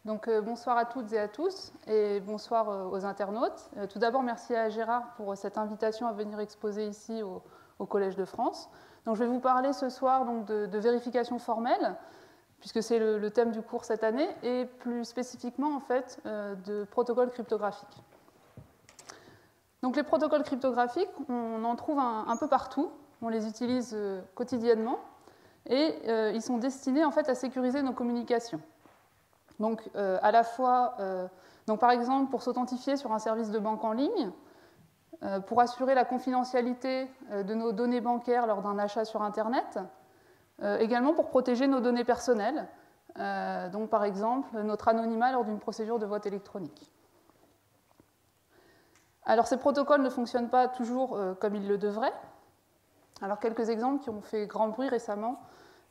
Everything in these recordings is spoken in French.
Donc, bonsoir à toutes et à tous, et bonsoir aux internautes. Tout d'abord, merci à Gérard pour cette invitation à venir exposer ici au Collège de France. Donc, je vais vous parler ce soir donc, de vérification formelle, puisque c'est le thème du cours cette année, et plus spécifiquement en fait, de protocoles cryptographiques. Donc, les protocoles cryptographiques, on en trouve un peu partout, on les utilise quotidiennement, et ils sont destinés en fait, à sécuriser nos communications. Donc, à la fois, donc, par exemple, pour s'authentifier sur un service de banque en ligne, pour assurer la confidentialité de nos données bancaires lors d'un achat sur Internet, également pour protéger nos données personnelles, donc par exemple notre anonymat lors d'une procédure de vote électronique. Alors, ces protocoles ne fonctionnent pas toujours comme ils le devraient. Alors, quelques exemples qui ont fait grand bruit récemment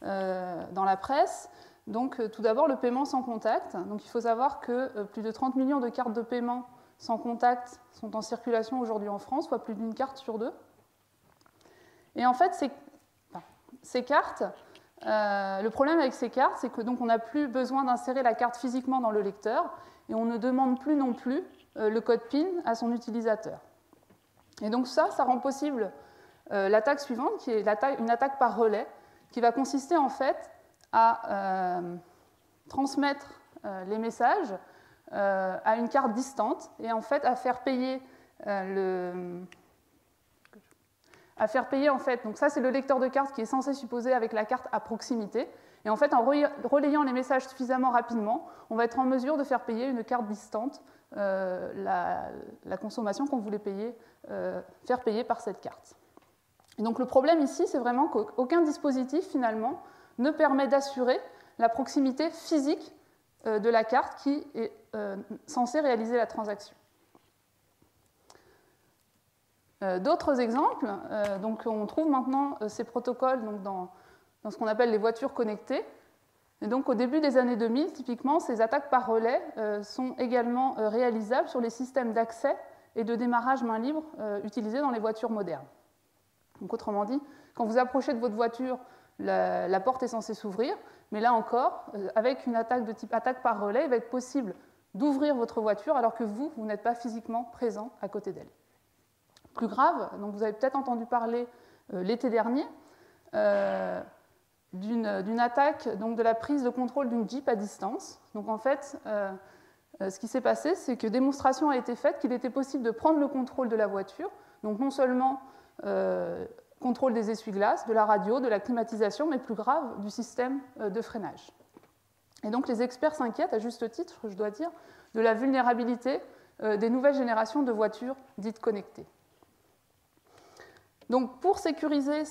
dans la presse. Donc, tout d'abord, le paiement sans contact. Donc, il faut savoir que plus de 30 millions de cartes de paiement sans contact sont en circulation aujourd'hui en France, soit plus d'une carte sur deux. Et en fait, ces cartes, le problème avec ces cartes, c'est que donc, on n'a plus besoin d'insérer la carte physiquement dans le lecteur et on ne demande plus non plus le code PIN à son utilisateur. Et donc ça rend possible l'attaque suivante, qui est une attaque par relais, qui va consister en fait à transmettre les messages à une carte distante et en fait à faire payer en fait, donc ça c'est le lecteur de carte qui est censé supposer avec la carte à proximité, et en fait en relayant les messages suffisamment rapidement, on va être en mesure de faire payer une carte distante la consommation qu'on voulait faire payer par cette carte. Et donc le problème ici, c'est vraiment qu'aucun dispositif finalement ne permet d'assurer la proximité physique de la carte qui est censée réaliser la transaction. D'autres exemples, donc on trouve maintenant ces protocoles donc dans ce qu'on appelle les voitures connectées. Et donc au début des années 2000, typiquement, ces attaques par relais sont également réalisables sur les systèmes d'accès et de démarrage main libre utilisés dans les voitures modernes. Donc autrement dit, quand vous approchez de votre voiture, la porte est censée s'ouvrir, mais là encore, avec une attaque de type attaque par relais, il va être possible d'ouvrir votre voiture alors que vous n'êtes pas physiquement présent à côté d'elle. Plus grave, donc vous avez peut-être entendu parler l'été dernier d'une attaque donc de la prise de contrôle d'une Jeep à distance. Donc en fait, ce qui s'est passé, c'est que démonstration a été faite qu'il était possible de prendre le contrôle de la voiture, donc non seulement contrôle des essuie-glaces, de la radio, de la climatisation, mais plus grave, du système de freinage. Et donc les experts s'inquiètent, à juste titre, je dois dire, de la vulnérabilité des nouvelles générations de voitures dites connectées. Donc pour sécuriser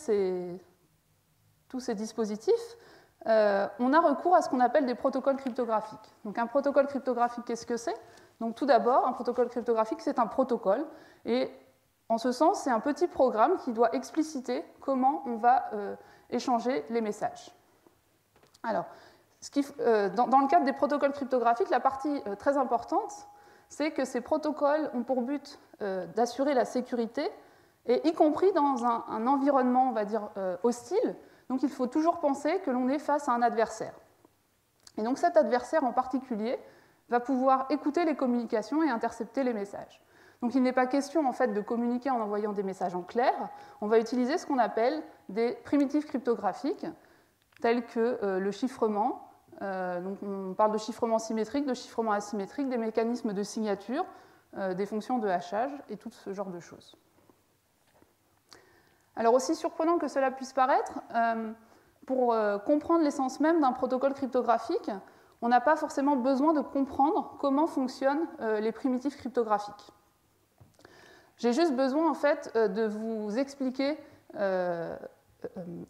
tous ces dispositifs, on a recours à ce qu'on appelle des protocoles cryptographiques. Donc un protocole cryptographique, qu'est-ce que c'est? Donc tout d'abord, un protocole cryptographique, c'est un protocole, et en ce sens, c'est un petit programme qui doit expliciter comment on va échanger les messages. Alors, dans le cadre des protocoles cryptographiques, la partie très importante, c'est que ces protocoles ont pour but d'assurer la sécurité, et y compris dans un environnement, on va dire, hostile. Donc il faut toujours penser que l'on est face à un adversaire. Et donc cet adversaire en particulier va pouvoir écouter les communications et intercepter les messages. Donc il n'est pas question en fait de communiquer en envoyant des messages en clair, on va utiliser ce qu'on appelle des primitifs cryptographiques, tels que le chiffrement, donc on parle de chiffrement symétrique, de chiffrement asymétrique, des mécanismes de signature, des fonctions de hachage et tout ce genre de choses. Alors aussi surprenant que cela puisse paraître, pour comprendre l'essence même d'un protocole cryptographique, on n'a pas forcément besoin de comprendre comment fonctionnent les primitifs cryptographiques. J'ai juste besoin en fait de vous expliquer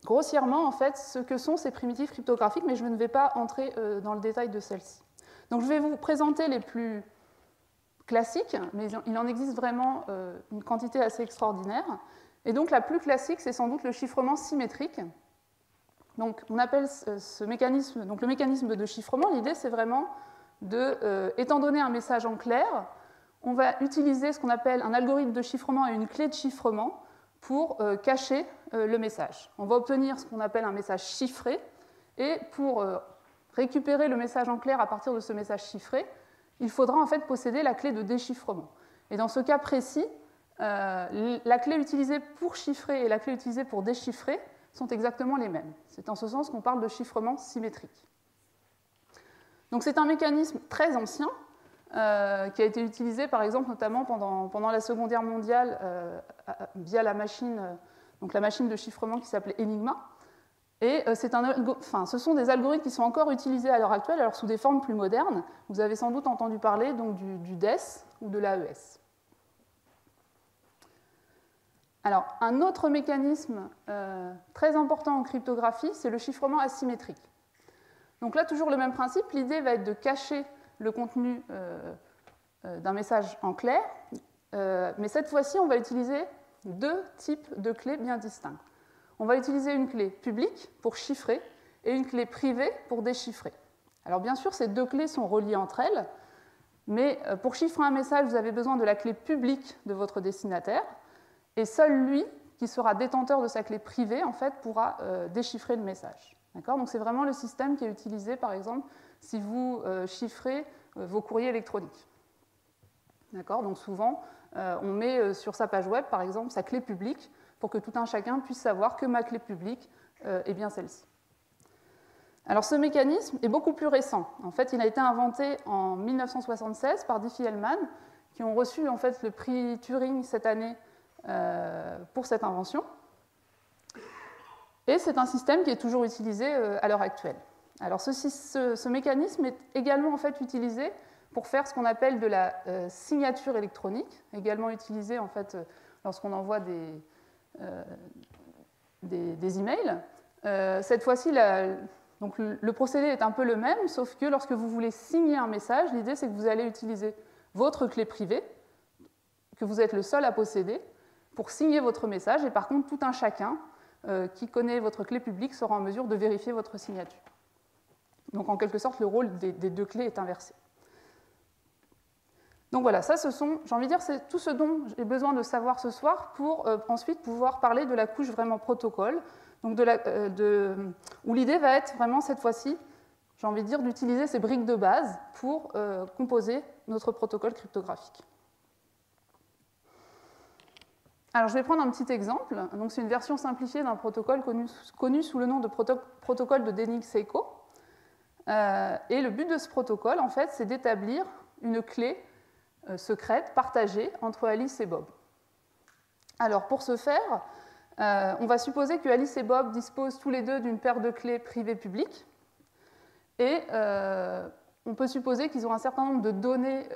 grossièrement en fait ce que sont ces primitifs cryptographiques, mais je ne vais pas entrer dans le détail de celles-ci. Donc je vais vous présenter les plus classiques, mais il en existe vraiment une quantité assez extraordinaire. Et donc la plus classique, c'est sans doute le chiffrement symétrique. Donc on appelle ce mécanisme, donc le mécanisme de chiffrement, l'idée c'est vraiment étant donné un message en clair, on va utiliser ce qu'on appelle un algorithme de chiffrement et une clé de chiffrement pour cacher le message. On va obtenir ce qu'on appelle un message chiffré, et pour récupérer le message en clair à partir de ce message chiffré, il faudra en fait posséder la clé de déchiffrement. Et dans ce cas précis, la clé utilisée pour chiffrer et la clé utilisée pour déchiffrer sont exactement les mêmes. C'est en ce sens qu'on parle de chiffrement symétrique. Donc c'est un mécanisme très ancien qui a été utilisé par exemple notamment pendant la Seconde Guerre mondiale via la machine de chiffrement qui s'appelait Enigma. Et ce sont des algorithmes qui sont encore utilisés à l'heure actuelle, alors sous des formes plus modernes. Vous avez sans doute entendu parler donc, du DES ou de l'AES. Alors, un autre mécanisme très important en cryptographie, c'est le chiffrement asymétrique. Donc là, toujours le même principe, l'idée va être de cacher le contenu d'un message en clair, mais cette fois-ci, on va utiliser deux types de clés bien distincts. On va utiliser une clé publique pour chiffrer et une clé privée pour déchiffrer. Alors bien sûr, ces deux clés sont reliées entre elles, mais pour chiffrer un message, vous avez besoin de la clé publique de votre destinataire, et seul lui, qui sera détenteur de sa clé privée, en fait, pourra déchiffrer le message. Donc c'est vraiment le système qui est utilisé, par exemple, si vous chiffrez vos courriers électroniques. Donc souvent, on met sur sa page web, par exemple, sa clé publique, pour que tout un chacun puisse savoir que ma clé publique est bien celle-ci. Alors ce mécanisme est beaucoup plus récent. En fait, il a été inventé en 1976 par Diffie-Hellman, qui ont reçu en fait, le prix Turing cette année pour cette invention. Et c'est un système qui est toujours utilisé à l'heure actuelle. Alors ce mécanisme est également en fait, utilisé pour faire ce qu'on appelle de la signature électronique, également utilisé en fait, lorsqu'on envoie des emails. Cette fois-ci, donc, le procédé est un peu le même, sauf que lorsque vous voulez signer un message, l'idée c'est que vous allez utiliser votre clé privée, que vous êtes le seul à posséder, pour signer votre message, et par contre, tout un chacun qui connaît votre clé publique sera en mesure de vérifier votre signature. Donc, en quelque sorte, le rôle des deux clés est inversé. Donc voilà, ça, j'ai envie de dire, c'est tout ce dont j'ai besoin de savoir ce soir pour ensuite pouvoir parler de la couche vraiment protocole, donc où l'idée va être vraiment cette fois-ci, j'ai envie de dire, d'utiliser ces briques de base pour composer notre protocole cryptographique. Alors, je vais prendre un petit exemple. Donc, c'est une version simplifiée d'un protocole connu sous le nom de protocole de Denning-Seiko. Et le but de ce protocole, en fait, c'est d'établir une clé secrète partagée entre Alice et Bob. Alors, pour ce faire, on va supposer que Alice et Bob disposent tous les deux d'une paire de clés privées-publiques. Et on peut supposer qu'ils ont un certain nombre de données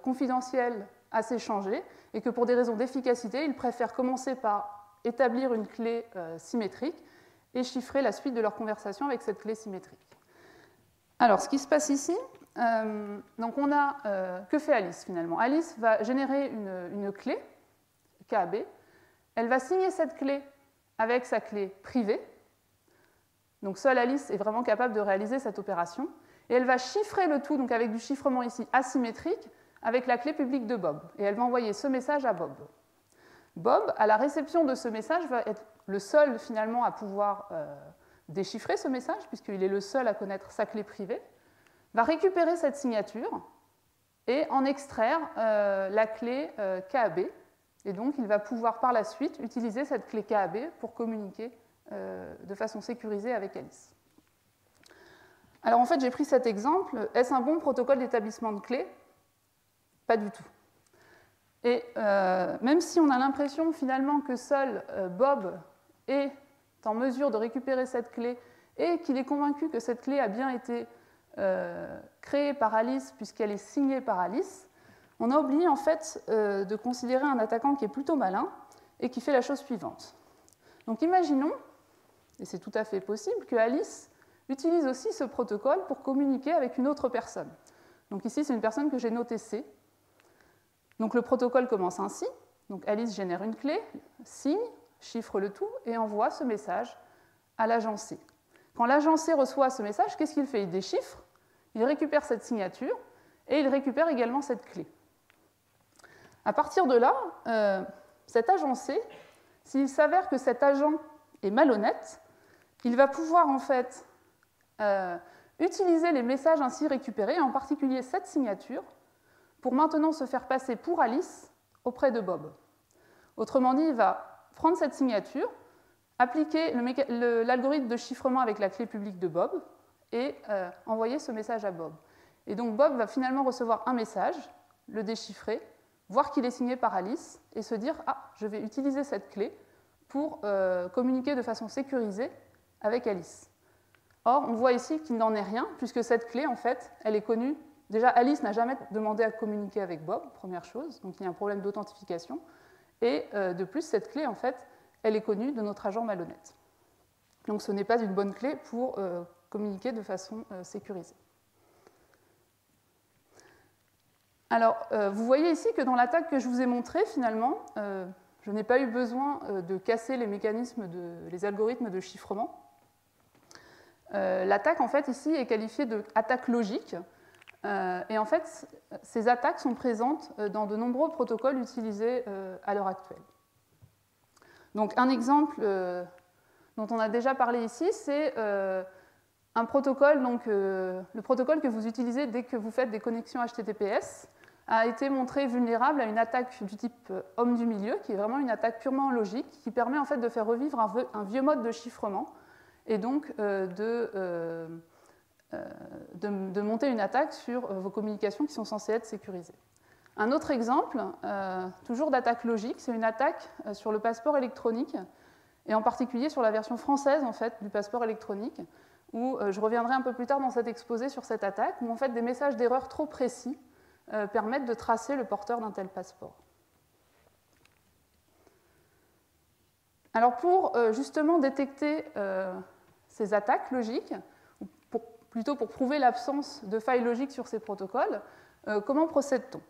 confidentielles à s'échanger et que pour des raisons d'efficacité, ils préfèrent commencer par établir une clé symétrique et chiffrer la suite de leur conversation avec cette clé symétrique. Alors, ce qui se passe ici, donc on a, que fait Alice finalement? Alice va générer une clé, KAB, elle va signer cette clé avec sa clé privée, donc seule Alice est vraiment capable de réaliser cette opération, et elle va chiffrer le tout, donc avec du chiffrement ici asymétrique, avec la clé publique de Bob, et elle va envoyer ce message à Bob. Bob, à la réception de ce message, va être le seul finalement à pouvoir déchiffrer ce message, puisqu'il est le seul à connaître sa clé privée, va récupérer cette signature et en extraire la clé KAB, et donc il va pouvoir par la suite utiliser cette clé KAB pour communiquer de façon sécurisée avec Alice. Alors en fait, j'ai pris cet exemple. Est-ce un bon protocole d'établissement de clés? Pas du tout. Et même si on a l'impression finalement que seul Bob est en mesure de récupérer cette clé et qu'il est convaincu que cette clé a bien été créée par Alice puisqu'elle est signée par Alice, on a oublié en fait de considérer un attaquant qui est plutôt malin et qui fait la chose suivante. Donc imaginons, et c'est tout à fait possible, que Alice utilise aussi ce protocole pour communiquer avec une autre personne. Donc ici, c'est une personne que j'ai notée C. Donc le protocole commence ainsi. Donc Alice génère une clé, signe, chiffre le tout et envoie ce message à l'agent C. Quand l'agent C reçoit ce message, qu'est-ce qu'il fait? Il déchiffre, il récupère cette signature et il récupère également cette clé. À partir de là, cet agent C, s'il s'avère que cet agent est malhonnête, il va pouvoir en fait utiliser les messages ainsi récupérés, en particulier cette signature, pour maintenant se faire passer pour Alice auprès de Bob. Autrement dit, il va prendre cette signature, appliquer l'algorithme de chiffrement avec la clé publique de Bob et envoyer ce message à Bob. Et donc Bob va finalement recevoir un message, le déchiffrer, voir qu'il est signé par Alice et se dire « Ah, je vais utiliser cette clé pour communiquer de façon sécurisée avec Alice ». Or, on voit ici qu'il n'en est rien, puisque cette clé, en fait, elle est connue. Déjà, Alice n'a jamais demandé à communiquer avec Bob, première chose, donc il y a un problème d'authentification. Et de plus, cette clé, en fait, elle est connue de notre agent malhonnête. Donc ce n'est pas une bonne clé pour communiquer de façon sécurisée. Alors, vous voyez ici que dans l'attaque que je vous ai montrée, finalement, je n'ai pas eu besoin de casser les mécanismes, les algorithmes de chiffrement. L'attaque, en fait, ici, est qualifiée d'attaque logique. Et en fait, ces attaques sont présentes dans de nombreux protocoles utilisés à l'heure actuelle. Donc, un exemple dont on a déjà parlé ici, c'est un protocole, donc, le protocole que vous utilisez dès que vous faites des connexions HTTPS, a été montré vulnérable à une attaque du type homme du milieu, qui est vraiment une attaque purement logique, qui permet en fait de faire revivre un vieux mode de chiffrement, et donc de monter une attaque sur vos communications qui sont censées être sécurisées. Un autre exemple, toujours d'attaque logique, c'est une attaque sur le passeport électronique, et en particulier sur la version française en fait, du passeport électronique, où je reviendrai un peu plus tard dans cet exposé sur cette attaque, où en fait, des messages d'erreur trop précis permettent de tracer le porteur d'un tel passeport. Alors pour justement détecter ces attaques logiques, plutôt pour prouver l'absence de failles logiques sur ces protocoles, comment procède-t-on?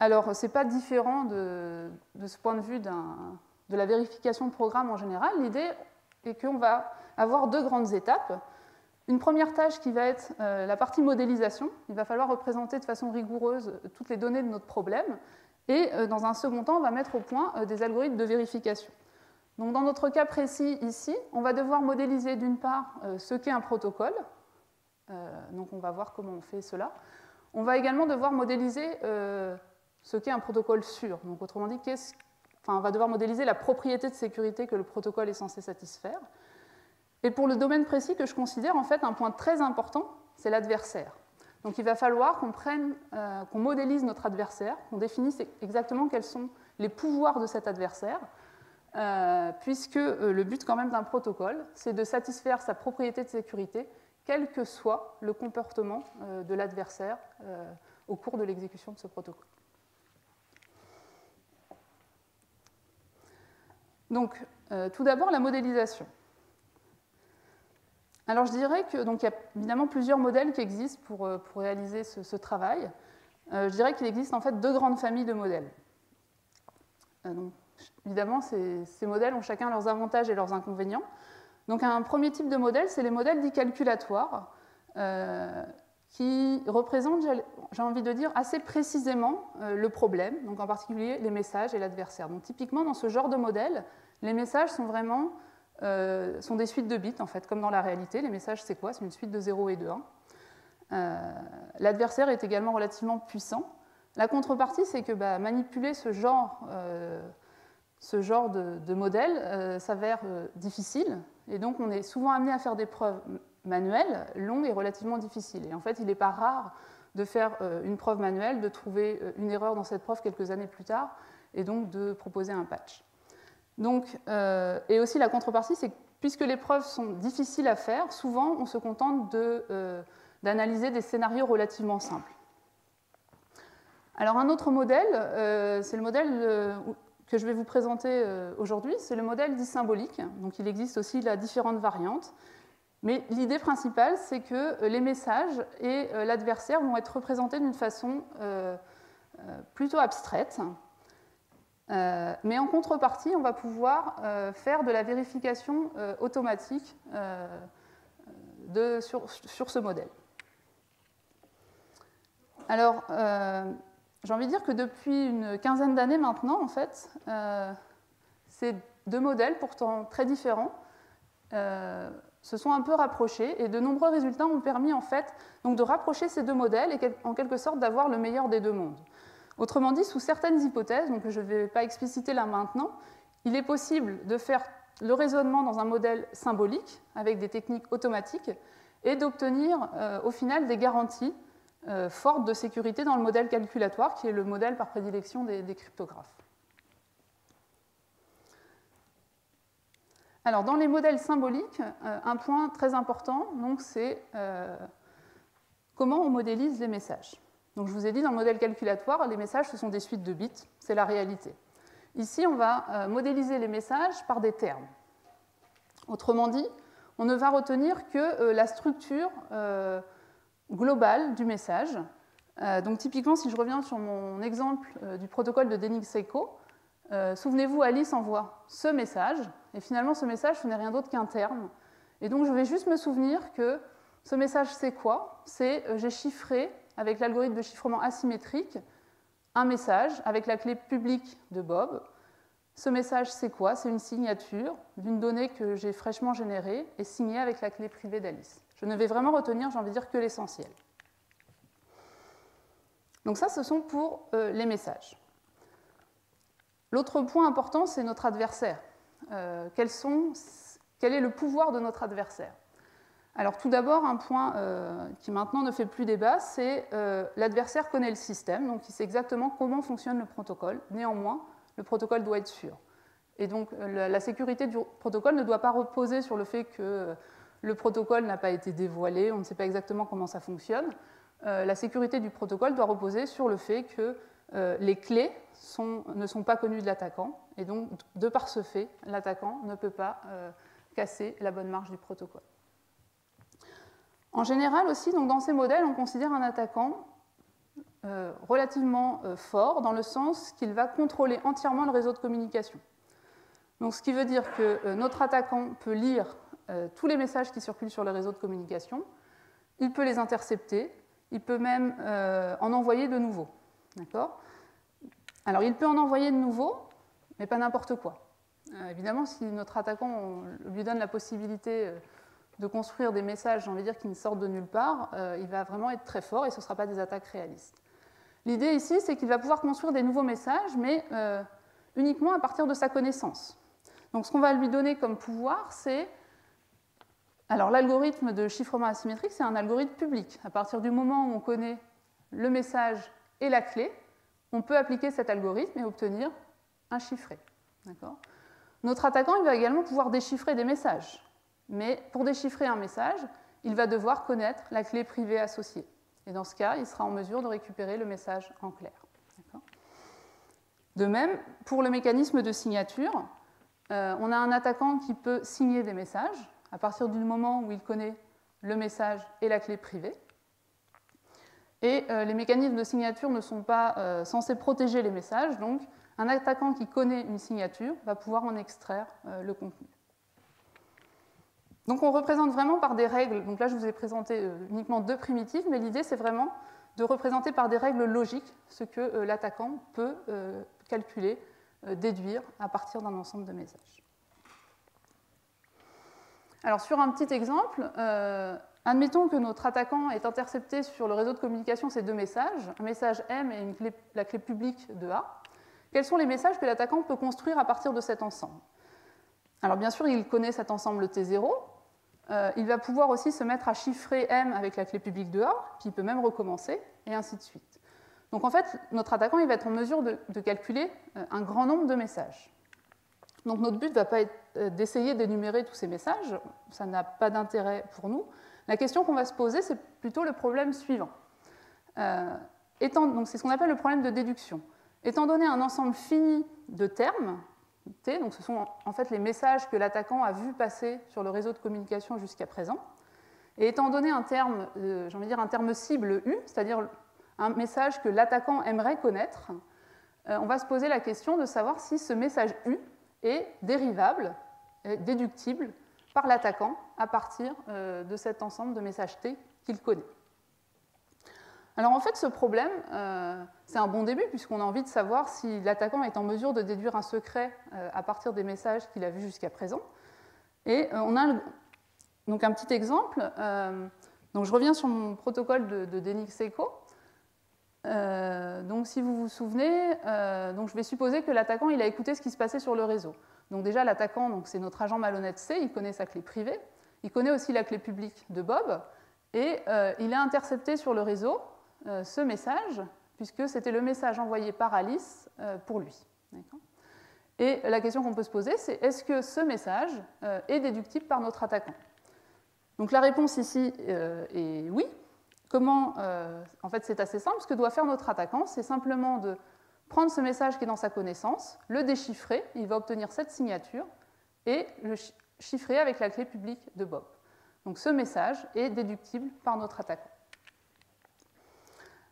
Alors, ce n'est pas différent de ce point de vue de la vérification de programme en général. L'idée est qu'on va avoir deux grandes étapes. Une première tâche qui va être la partie modélisation. Il va falloir représenter de façon rigoureuse toutes les données de notre problème. Et dans un second temps, on va mettre au point des algorithmes de vérification. Donc, dans notre cas précis ici, on va devoir modéliser d'une part ce qu'est un protocole. Donc, on va voir comment on fait cela. On va également devoir modéliser ce qu'est un protocole sûr. Donc, autrement dit, on va devoir modéliser la propriété de sécurité que le protocole est censé satisfaire. Et pour le domaine précis que je considère, en fait, un point très important, c'est l'adversaire. Donc il va falloir qu'on modélise notre adversaire, qu'on définisse exactement quels sont les pouvoirs de cet adversaire, puisque le but quand même d'un protocole, c'est de satisfaire sa propriété de sécurité, quel que soit le comportement de l'adversaire au cours de l'exécution de ce protocole. Donc, tout d'abord, la modélisation. Alors, je dirais qu'il y a évidemment plusieurs modèles qui existent pour réaliser ce travail. Je dirais qu'il existe en fait deux grandes familles de modèles. Donc, évidemment, ces modèles ont chacun leurs avantages et leurs inconvénients. Donc, un premier type de modèle, c'est les modèles dits calculatoires, qui représentent, j'ai envie de dire, assez précisément le problème, donc en particulier les messages et l'adversaire. Donc, typiquement, dans ce genre de modèle, les messages sont vraiment sont des suites de bits, en fait, comme dans la réalité. Les messages, c'est quoi? C'est une suite de 0 et de 1. L'adversaire est également relativement puissant. La contrepartie, c'est que manipuler ce genre de modèle s'avère difficile, et donc on est souvent amené à faire des preuves manuelles, longues et relativement difficiles. Et en fait, il n'est pas rare de faire une preuve manuelle, de trouver une erreur dans cette preuve quelques années plus tard, et donc de proposer un patch. Donc, et aussi la contrepartie, c'est que puisque les preuves sont difficiles à faire, souvent on se contente d'analyser des scénarios relativement simples. Alors un autre modèle, c'est le modèle que je vais vous présenter aujourd'hui, c'est le modèle dit symbolique. Donc il existe aussi différentes variantes, mais l'idée principale, c'est que les messages et l'adversaire vont être représentés d'une façon plutôt abstraite. Mais en contrepartie, on va pouvoir faire de la vérification automatique sur ce modèle. Alors, j'ai envie de dire que depuis une quinzaine d'années maintenant, en fait, ces deux modèles, pourtant très différents, se sont un peu rapprochés et de nombreux résultats ont permis en fait donc de rapprocher ces deux modèles et en quelque sorte d'avoir le meilleur des deux mondes. Autrement dit, sous certaines hypothèses, donc je ne vais pas expliciter là maintenant, il est possible de faire le raisonnement dans un modèle symbolique avec des techniques automatiques et d'obtenir au final des garanties fortes de sécurité dans le modèle calculatoire qui est le modèle par prédilection des cryptographes. Alors, dans les modèles symboliques, un point très important, c'est comment on modélise les messages. Donc, je vous ai dit, dans le modèle calculatoire, les messages, ce sont des suites de bits, c'est la réalité. Ici, on va modéliser les messages par des termes. Autrement dit, on ne va retenir que la structure globale du message. Donc, typiquement, si je reviens sur mon exemple du protocole de Denning-Seiko, souvenez-vous, Alice envoie ce message, et finalement, ce message, ce n'est rien d'autre qu'un terme. Et donc, je vais juste me souvenir que ce message, c'est quoi? C'est j'ai chiffré, avec l'algorithme de chiffrement asymétrique, un message avec la clé publique de Bob. Ce message, c'est quoi? C'est une signature d'une donnée que j'ai fraîchement générée et signée avec la clé privée d'Alice. Je ne vais vraiment retenir, j'ai envie de dire, que l'essentiel. Donc ça, ce sont pour les messages. L'autre point important, c'est notre adversaire. Quel est le pouvoir de notre adversaire? Alors tout d'abord, un point qui maintenant ne fait plus débat, c'est l'adversaire connaît le système, donc il sait exactement comment fonctionne le protocole. Néanmoins, le protocole doit être sûr. Et donc la sécurité du protocole ne doit pas reposer sur le fait que le protocole n'a pas été dévoilé, on ne sait pas exactement comment ça fonctionne. La sécurité du protocole doit reposer sur le fait que les clés ne sont pas connues de l'attaquant, et donc, de par ce fait, l'attaquant ne peut pas casser la bonne marche du protocole. En général aussi, donc, dans ces modèles, on considère un attaquant relativement fort, dans le sens qu'il va contrôler entièrement le réseau de communication. Donc, ce qui veut dire que notre attaquant peut lire tous les messages qui circulent sur le réseau de communication, il peut les intercepter, il peut même en envoyer de nouveaux. D'accord ? Alors, il peut en envoyer de nouveaux, mais pas n'importe quoi. Évidemment, si notre attaquant on lui donne la possibilité de construire des messages, j'ai envie de dire, qui ne sortent de nulle part, il va vraiment être très fort et ce ne sera pas des attaques réalistes. L'idée ici, c'est qu'il va pouvoir construire des nouveaux messages, mais uniquement à partir de sa connaissance. Donc, ce qu'on va lui donner comme pouvoir, c'est... Alors, l'algorithme de chiffrement asymétrique, c'est un algorithme public. À partir du moment où on connaît le message et la clé, on peut appliquer cet algorithme et obtenir un chiffré. D'accord ? Notre attaquant, il va également pouvoir déchiffrer des messages. Mais pour déchiffrer un message, il va devoir connaître la clé privée associée. Et dans ce cas, il sera en mesure de récupérer le message en clair. D'accord ? De même, pour le mécanisme de signature, on a un attaquant qui peut signer des messages à partir du moment où il connaît le message et la clé privée. Et les mécanismes de signature ne sont pas censés protéger les messages, donc un attaquant qui connaît une signature va pouvoir en extraire le contenu. Donc on représente vraiment par des règles, donc là je vous ai présenté uniquement deux primitives, mais l'idée c'est vraiment de représenter par des règles logiques ce que l'attaquant peut calculer, déduire à partir d'un ensemble de messages. Alors sur un petit exemple, admettons que notre attaquant ait intercepté sur le réseau de communication ces deux messages, un message M et la clé publique de A. Quels sont les messages que l'attaquant peut construire à partir de cet ensemble? Alors bien sûr, il connaît cet ensemble T0, il va pouvoir aussi se mettre à chiffrer M avec la clé publique de A, puis il peut même recommencer, et ainsi de suite. Donc en fait, notre attaquant il va être en mesure de calculer un grand nombre de messages. Donc notre but ne va pas être d'essayer d'énumérer tous ces messages, ça n'a pas d'intérêt pour nous. La question qu'on va se poser, c'est plutôt le problème suivant. Donc c'est ce qu'on appelle le problème de déduction. Étant donné un ensemble fini de termes, T, donc ce sont en fait les messages que l'attaquant a vu passer sur le réseau de communication jusqu'à présent, et étant donné un terme, j'ai envie de dire un terme cible U, c'est-à-dire un message que l'attaquant aimerait connaître, on va se poser la question de savoir si ce message U est dérivable, déductible par l'attaquant à partir de cet ensemble de messages T qu'il connaît. Alors en fait, ce problème, c'est un bon début puisqu'on a envie de savoir si l'attaquant est en mesure de déduire un secret à partir des messages qu'il a vus jusqu'à présent. Et donc un petit exemple. Donc je reviens sur mon protocole de DNX-Echo. Donc si vous vous souvenez, donc je vais supposer que l'attaquant il a écouté ce qui se passait sur le réseau. Donc déjà l'attaquant, c'est notre agent malhonnête C, il connaît sa clé privée, il connaît aussi la clé publique de Bob, et il a intercepté sur le réseau ce message, puisque c'était le message envoyé par Alice pour lui. Et la question qu'on peut se poser, c'est est-ce que ce message est déductible par notre attaquant? Donc la réponse ici est oui. Comment en fait, c'est assez simple. Ce que doit faire notre attaquant, c'est simplement de prendre ce message qui est dans sa connaissance, le déchiffrer, il va obtenir cette signature, et le chiffrer avec la clé publique de Bob. Donc ce message est déductible par notre attaquant.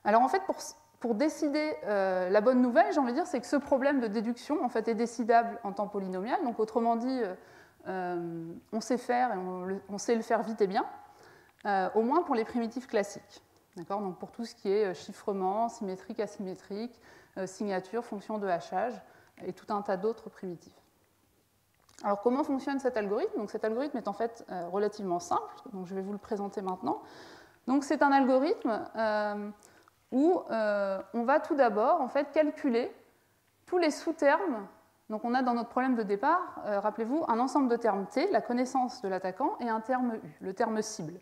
Alors en fait, pour décider la bonne nouvelle, j'ai envie de dire, c'est que ce problème de déduction en fait, est décidable en temps polynomial. Donc autrement dit, on sait faire et on sait le faire vite et bien, au moins pour les primitifs classiques. Donc pour tout ce qui est chiffrement, symétrique, asymétrique, signature, fonction de hachage et tout un tas d'autres primitifs. Alors comment fonctionne cet algorithme? Donc cet algorithme est en fait relativement simple, donc je vais vous le présenter maintenant. Donc c'est un algorithme où on va tout d'abord en fait, calculer tous les sous-termes. Donc on a dans notre problème de départ, rappelez-vous, un ensemble de termes T, la connaissance de l'attaquant, et un terme U, le terme cible.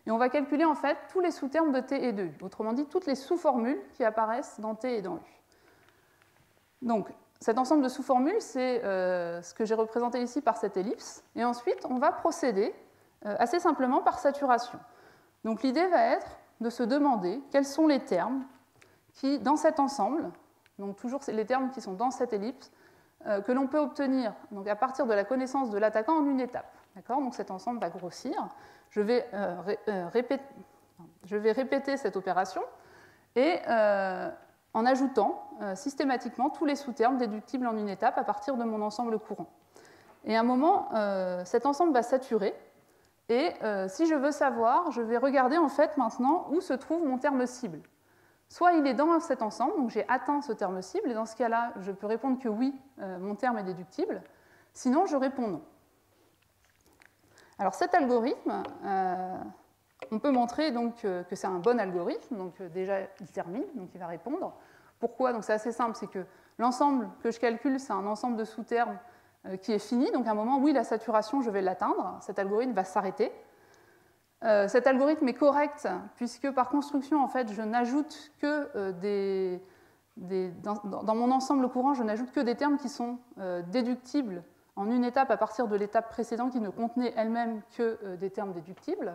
Et on va calculer en fait tous les sous-termes de T et de U, autrement dit toutes les sous-formules qui apparaissent dans T et dans U. Donc cet ensemble de sous-formules, c'est ce que j'ai représenté ici par cette ellipse, et ensuite on va procéder assez simplement par saturation. Donc l'idée va être de se demander quels sont les termes qui, dans cet ensemble, donc toujours les termes qui sont dans cette ellipse, que l'on peut obtenir donc à partir de la connaissance de l'attaquant en une étape. Donc cet ensemble va grossir. Je vais répéter cette opération et en ajoutant systématiquement tous les sous-termes déductibles en une étape à partir de mon ensemble courant. Et à un moment, cet ensemble va saturer. Et si je veux savoir, je vais regarder en fait maintenant où se trouve mon terme cible. Soit il est dans cet ensemble, donc j'ai atteint ce terme cible, et dans ce cas-là, je peux répondre que oui, mon terme est déductible. Sinon, je réponds non. Alors cet algorithme, on peut montrer donc, que c'est un bon algorithme, donc déjà il termine, donc il va répondre. Pourquoi? Donc c'est assez simple, c'est que l'ensemble que je calcule, c'est un ensemble de sous-termes qui est fini, donc à un moment, oui, la saturation, je vais l'atteindre, cet algorithme va s'arrêter. Cet algorithme est correct, puisque par construction, en fait, je n'ajoute que dans mon ensemble courant, je n'ajoute que des termes qui sont déductibles en une étape à partir de l'étape précédente qui ne contenait elle-même que des termes déductibles.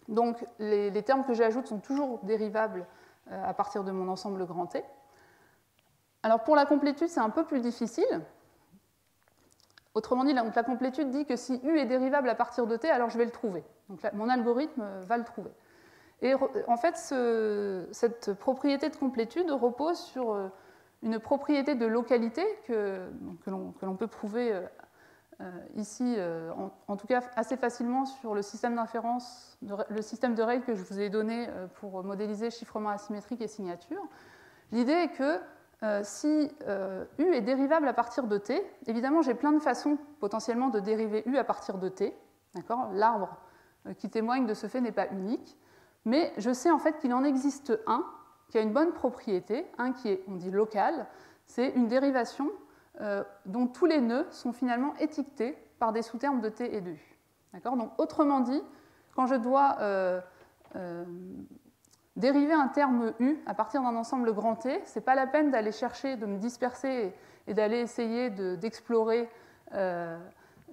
Donc les termes que j'ajoute sont toujours dérivables à partir de mon ensemble grand T. Alors pour la complétude, c'est un peu plus difficile. Autrement dit, la complétude dit que si U est dérivable à partir de T, alors je vais le trouver. Donc là, mon algorithme va le trouver. Et en fait, cette propriété de complétude repose sur une propriété de localité que l'on peut prouver ici, en tout cas assez facilement sur le système d'inférence, le système de règles que je vous ai donné pour modéliser chiffrement asymétrique et signature. L'idée est que si U est dérivable à partir de T, évidemment j'ai plein de façons potentiellement de dériver U à partir de T. L'arbre qui témoigne de ce fait n'est pas unique, mais je sais en fait qu'il en existe un qui a une bonne propriété, un qui est, on dit, local, c'est une dérivation dont tous les nœuds sont finalement étiquetés par des sous-termes de T et de U. Donc autrement dit, quand je dois dériver un terme U à partir d'un ensemble grand T, ce n'est pas la peine d'aller chercher, de me disperser et d'aller essayer d'explorer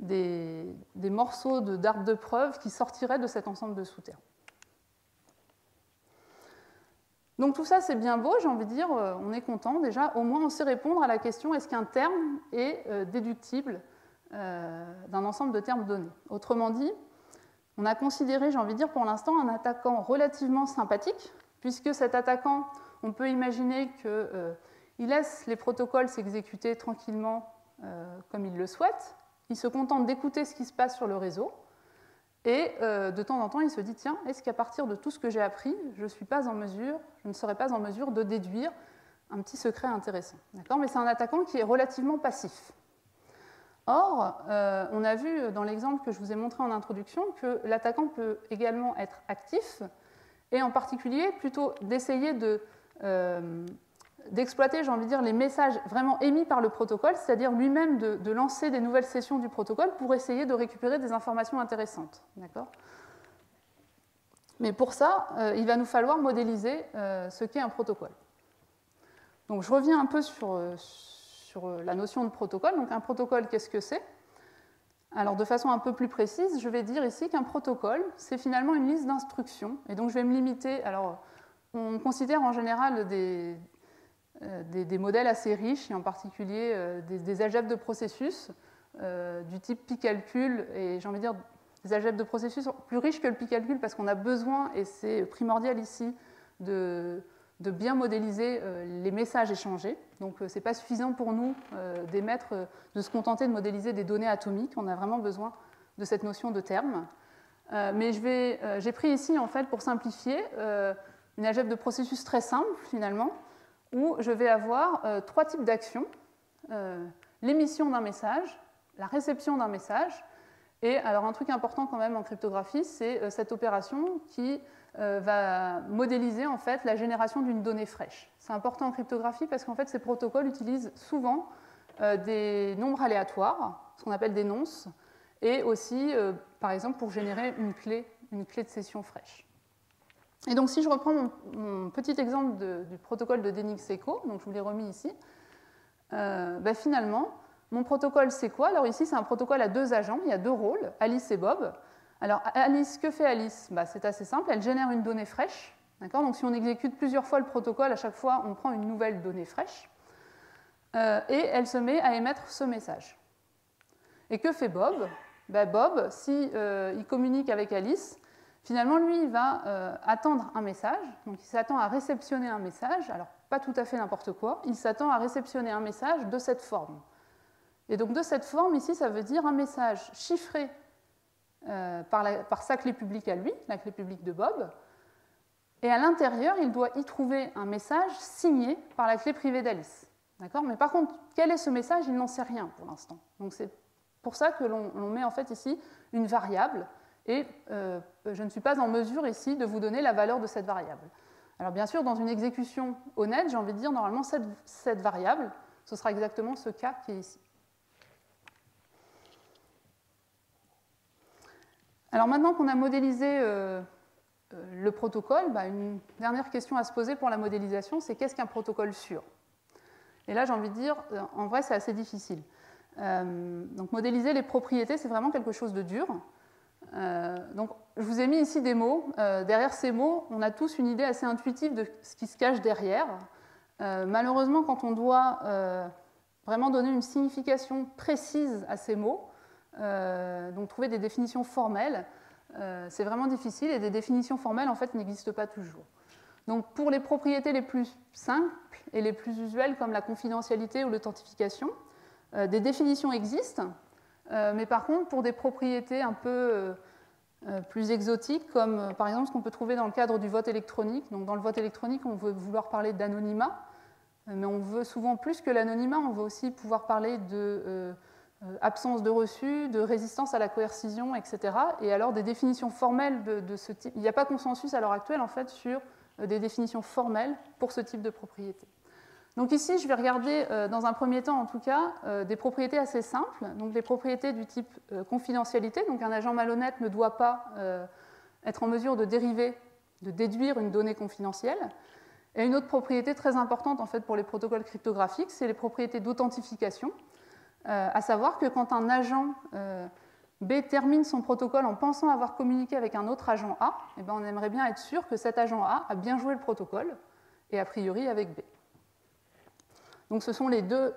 des morceaux d'arbre de preuve qui sortiraient de cet ensemble de sous-termes. Donc tout ça, c'est bien beau, j'ai envie de dire, on est content déjà, au moins on sait répondre à la question est-ce qu'un terme est déductible d'un ensemble de termes donnés. Autrement dit, on a considéré, j'ai envie de dire, pour l'instant, un attaquant relativement sympathique, puisque cet attaquant, on peut imaginer qu'il laisse les protocoles s'exécuter tranquillement comme il le souhaite, il se contente d'écouter ce qui se passe sur le réseau, et de temps en temps, il se dit, tiens, est-ce qu'à partir de tout ce que j'ai appris, je ne serais pas en mesure de déduire un petit secret intéressant. Mais c'est un attaquant qui est relativement passif. Or, on a vu dans l'exemple que je vous ai montré en introduction que l'attaquant peut également être actif, et en particulier plutôt d'essayer d'exploiter, j'ai envie de dire, les messages vraiment émis par le protocole, c'est-à-dire lui-même de lancer des nouvelles sessions du protocole pour essayer de récupérer des informations intéressantes. D'accord ? Mais pour ça, il va nous falloir modéliser ce qu'est un protocole. Donc je reviens un peu sur la notion de protocole. Donc un protocole, qu'est-ce que c'est ? Alors de façon un peu plus précise, je vais dire ici qu'un protocole, c'est finalement une liste d'instructions. Et donc je vais me limiter. Alors on considère en général des modèles assez riches, et en particulier des algèbres de processus du type pi-calcul, et j'ai envie de dire des algèbres de processus plus riches que le pi-calcul parce qu'on a besoin, et c'est primordial ici, de bien modéliser les messages échangés. Donc ce n'est pas suffisant pour nous de se contenter de modéliser des données atomiques, on a vraiment besoin de cette notion de terme. Mais j'ai pris ici, en fait, pour simplifier, une algèbre de processus très simple, finalement, où je vais avoir trois types d'actions. L'émission d'un message, la réception d'un message, et alors un truc important quand même en cryptographie, c'est cette opération qui va modéliser en fait la génération d'une donnée fraîche. C'est important en cryptographie parce qu'en fait ces protocoles utilisent souvent des nombres aléatoires, ce qu'on appelle des nonces, et aussi par exemple pour générer une clé de session fraîche. Et donc si je reprends mon petit exemple du protocole de DNIX-ECHO, donc je vous l'ai remis ici, finalement, mon protocole c'est quoi? Alors ici c'est un protocole à deux agents, il y a deux rôles, Alice et Bob. Alors Alice, que fait Alice? C'est assez simple, elle génère une donnée fraîche. Donc si on exécute plusieurs fois le protocole, à chaque fois on prend une nouvelle donnée fraîche. Et elle se met à émettre ce message. Et que fait Bob? Bob, si il communique avec Alice, finalement, lui, il va attendre un message, donc il s'attend à réceptionner un message, alors pas tout à fait n'importe quoi, il s'attend à réceptionner un message de cette forme. Et donc de cette forme, ici, ça veut dire un message chiffré par sa clé publique à lui, la clé publique de Bob, et à l'intérieur, il doit y trouver un message signé par la clé privée d'Alice. D'accord ? Mais par contre, quel est ce message? Il n'en sait rien pour l'instant. Donc c'est pour ça que l'on met en fait ici une variable, et je ne suis pas en mesure ici de vous donner la valeur de cette variable. Alors bien sûr, dans une exécution honnête, j'ai envie de dire, normalement, cette variable, ce sera exactement ce cas qui est ici. Alors maintenant qu'on a modélisé le protocole, une dernière question à se poser pour la modélisation, c'est qu'est-ce qu'un protocole sûr? Et là, j'ai envie de dire, en vrai, c'est assez difficile. Donc modéliser les propriétés, c'est vraiment quelque chose de dur. Donc, je vous ai mis ici des mots. Derrière ces mots, on a tous une idée assez intuitive de ce qui se cache derrière. Malheureusement, quand on doit vraiment donner une signification précise à ces mots, donc trouver des définitions formelles, c'est vraiment difficile, et des définitions formelles, en fait, n'existent pas toujours. Donc, pour les propriétés les plus simples et les plus usuelles, comme la confidentialité ou l'authentification, des définitions existent, mais par contre, pour des propriétés un peu plus exotiques, comme par exemple ce qu'on peut trouver dans le cadre du vote électronique. Donc, dans le vote électronique, on veut vouloir parler d'anonymat, mais on veut souvent plus que l'anonymat, on veut aussi pouvoir parler de absence de reçu, de résistance à la coercition, etc. Et alors, des définitions formelles de ce type, il n'y a pas consensus à l'heure actuelle, en fait, sur des définitions formelles pour ce type de propriété. Donc ici, je vais regarder, dans un premier temps en tout cas, des propriétés assez simples, donc des propriétés du type confidentialité. Donc un agent malhonnête ne doit pas être en mesure de déduire une donnée confidentielle. Et une autre propriété très importante en fait, pour les protocoles cryptographiques, c'est les propriétés d'authentification, à savoir que quand un agent B termine son protocole en pensant avoir communiqué avec un autre agent A, eh bien, on aimerait bien être sûr que cet agent A a bien joué le protocole, et a priori avec B. Donc ce sont les deux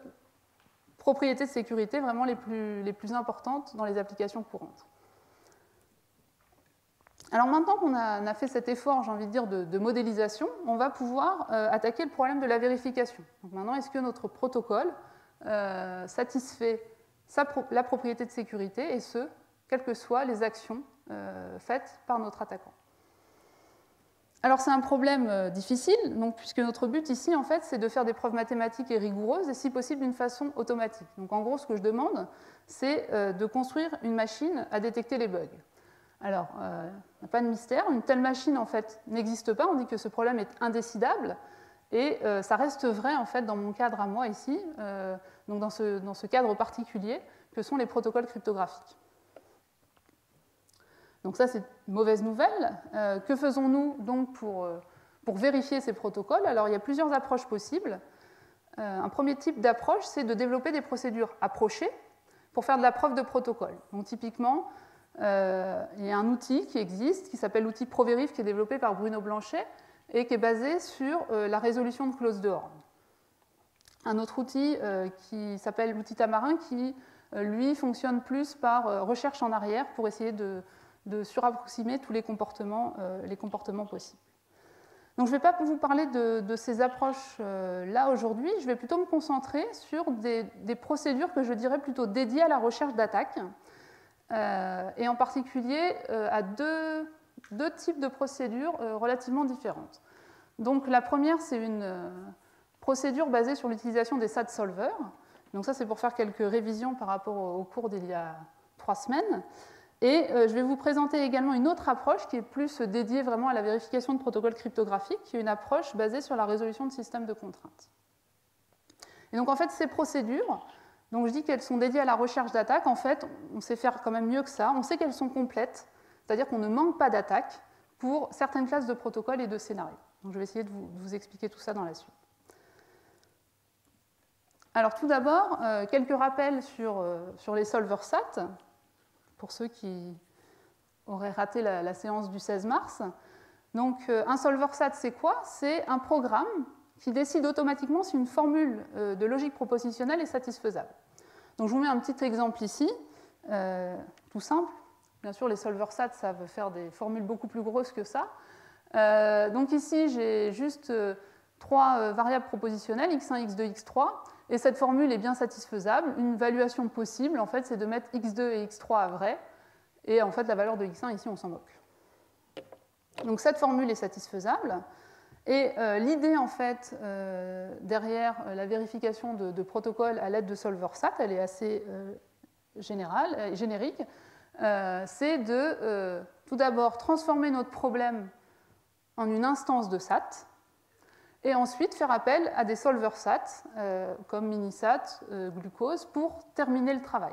propriétés de sécurité vraiment les plus importantes dans les applications courantes. Alors maintenant qu'on a fait cet effort, j'ai envie de dire, de modélisation, on va pouvoir attaquer le problème de la vérification. Donc maintenant, est-ce que notre protocole satisfait la propriété de sécurité, et ce, quelles que soient les actions faites par notre attaquant? Alors c'est un problème difficile, donc, puisque notre but ici, en fait, c'est de faire des preuves mathématiques et rigoureuses, et si possible d'une façon automatique. Donc en gros, ce que je demande, c'est de construire une machine à détecter les bugs. Alors, il n'y a pas de mystère, une telle machine, en fait, n'existe pas, on dit que ce problème est indécidable, et ça reste vrai, en fait, dans mon cadre à moi ici, donc dans ce cadre particulier, que sont les protocoles cryptographiques. Donc ça, c'est une mauvaise nouvelle. Que faisons-nous donc pour vérifier ces protocoles? Alors, il y a plusieurs approches possibles. Un premier type d'approche, c'est de développer des procédures approchées pour faire de la preuve de protocole. Donc typiquement, il y a un outil qui existe, qui s'appelle l'outil ProVerif, qui est développé par Bruno Blanchet et qui est basé sur la résolution de clauses de Horn. Un autre outil qui s'appelle l'outil Tamarin, qui, lui, fonctionne plus par recherche en arrière pour essayer de surapproximer tous les comportements possibles. Donc je ne vais pas vous parler de ces approches-là aujourd'hui, je vais plutôt me concentrer sur des procédures que je dirais plutôt dédiées à la recherche d'attaques, et en particulier à deux types de procédures relativement différentes. Donc la première, c'est une procédure basée sur l'utilisation des SAT solvers. Donc ça, c'est pour faire quelques révisions par rapport au cours d'il y a 3 semaines. Et je vais vous présenter également une autre approche qui est plus dédiée vraiment à la vérification de protocoles cryptographiques, qui est une approche basée sur la résolution de systèmes de contraintes. Et donc en fait, ces procédures, donc je dis qu'elles sont dédiées à la recherche d'attaques, en fait, on sait faire quand même mieux que ça, on sait qu'elles sont complètes, c'est-à-dire qu'on ne manque pas d'attaques pour certaines classes de protocoles et de scénarios. Donc je vais essayer de vous expliquer tout ça dans la suite. Alors tout d'abord, quelques rappels sur les solvers SAT, pour ceux qui auraient raté la séance du 16 mars. Donc, un solver SAT, c'est quoi? C'est un programme qui décide automatiquement si une formule de logique propositionnelle est satisfaisable. Donc, je vous mets un petit exemple ici, tout simple. Bien sûr, les solvers SAT savent faire des formules beaucoup plus grosses que ça. Donc ici, j'ai juste 3 variables propositionnelles, x1, x2, x3, et cette formule est bien satisfaisable. Une valuation possible, en fait, c'est de mettre x2 et x3 à vrai, et en fait, la valeur de x1, ici, on s'en moque. Donc cette formule est satisfaisable, et l'idée, en fait, derrière la vérification de protocoles à l'aide de solver SAT, elle est assez générique, c'est de, tout d'abord, transformer notre problème en une instance de SAT, et ensuite faire appel à des solvers SAT, comme Minisat, Glucose, pour terminer le travail.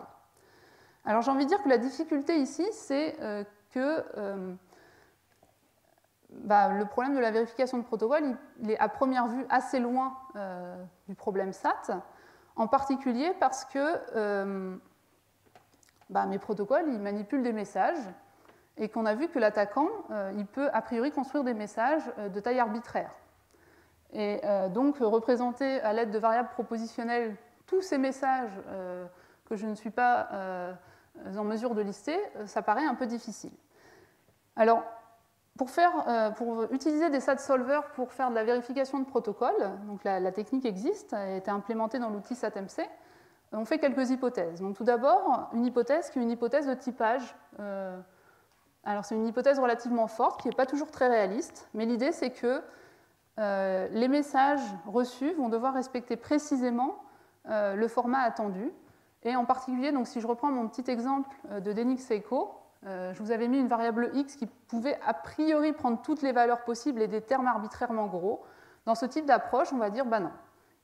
Alors j'ai envie de dire que la difficulté ici, c'est que le problème de la vérification de protocole, il est à première vue assez loin du problème SAT, en particulier parce que mes protocoles, ils manipulent des messages, et qu'on a vu que l'attaquant, il peut a priori construire des messages de taille arbitraire. Et donc représenter à l'aide de variables propositionnelles tous ces messages que je ne suis pas en mesure de lister, ça paraît un peu difficile. Alors, pour utiliser des SAT solvers pour faire de la vérification de protocoles, donc la technique existe, a été implémentée dans l'outil SATMC, on fait quelques hypothèses. Donc tout d'abord, une hypothèse qui est une hypothèse de typage. Alors c'est une hypothèse relativement forte, qui n'est pas toujours très réaliste, mais l'idée c'est que les messages reçus vont devoir respecter précisément le format attendu. Et en particulier, donc, si je reprends mon petit exemple de DNX-Seiko, je vous avais mis une variable x qui pouvait a priori prendre toutes les valeurs possibles et des termes arbitrairement gros. Dans ce type d'approche, on va dire, non,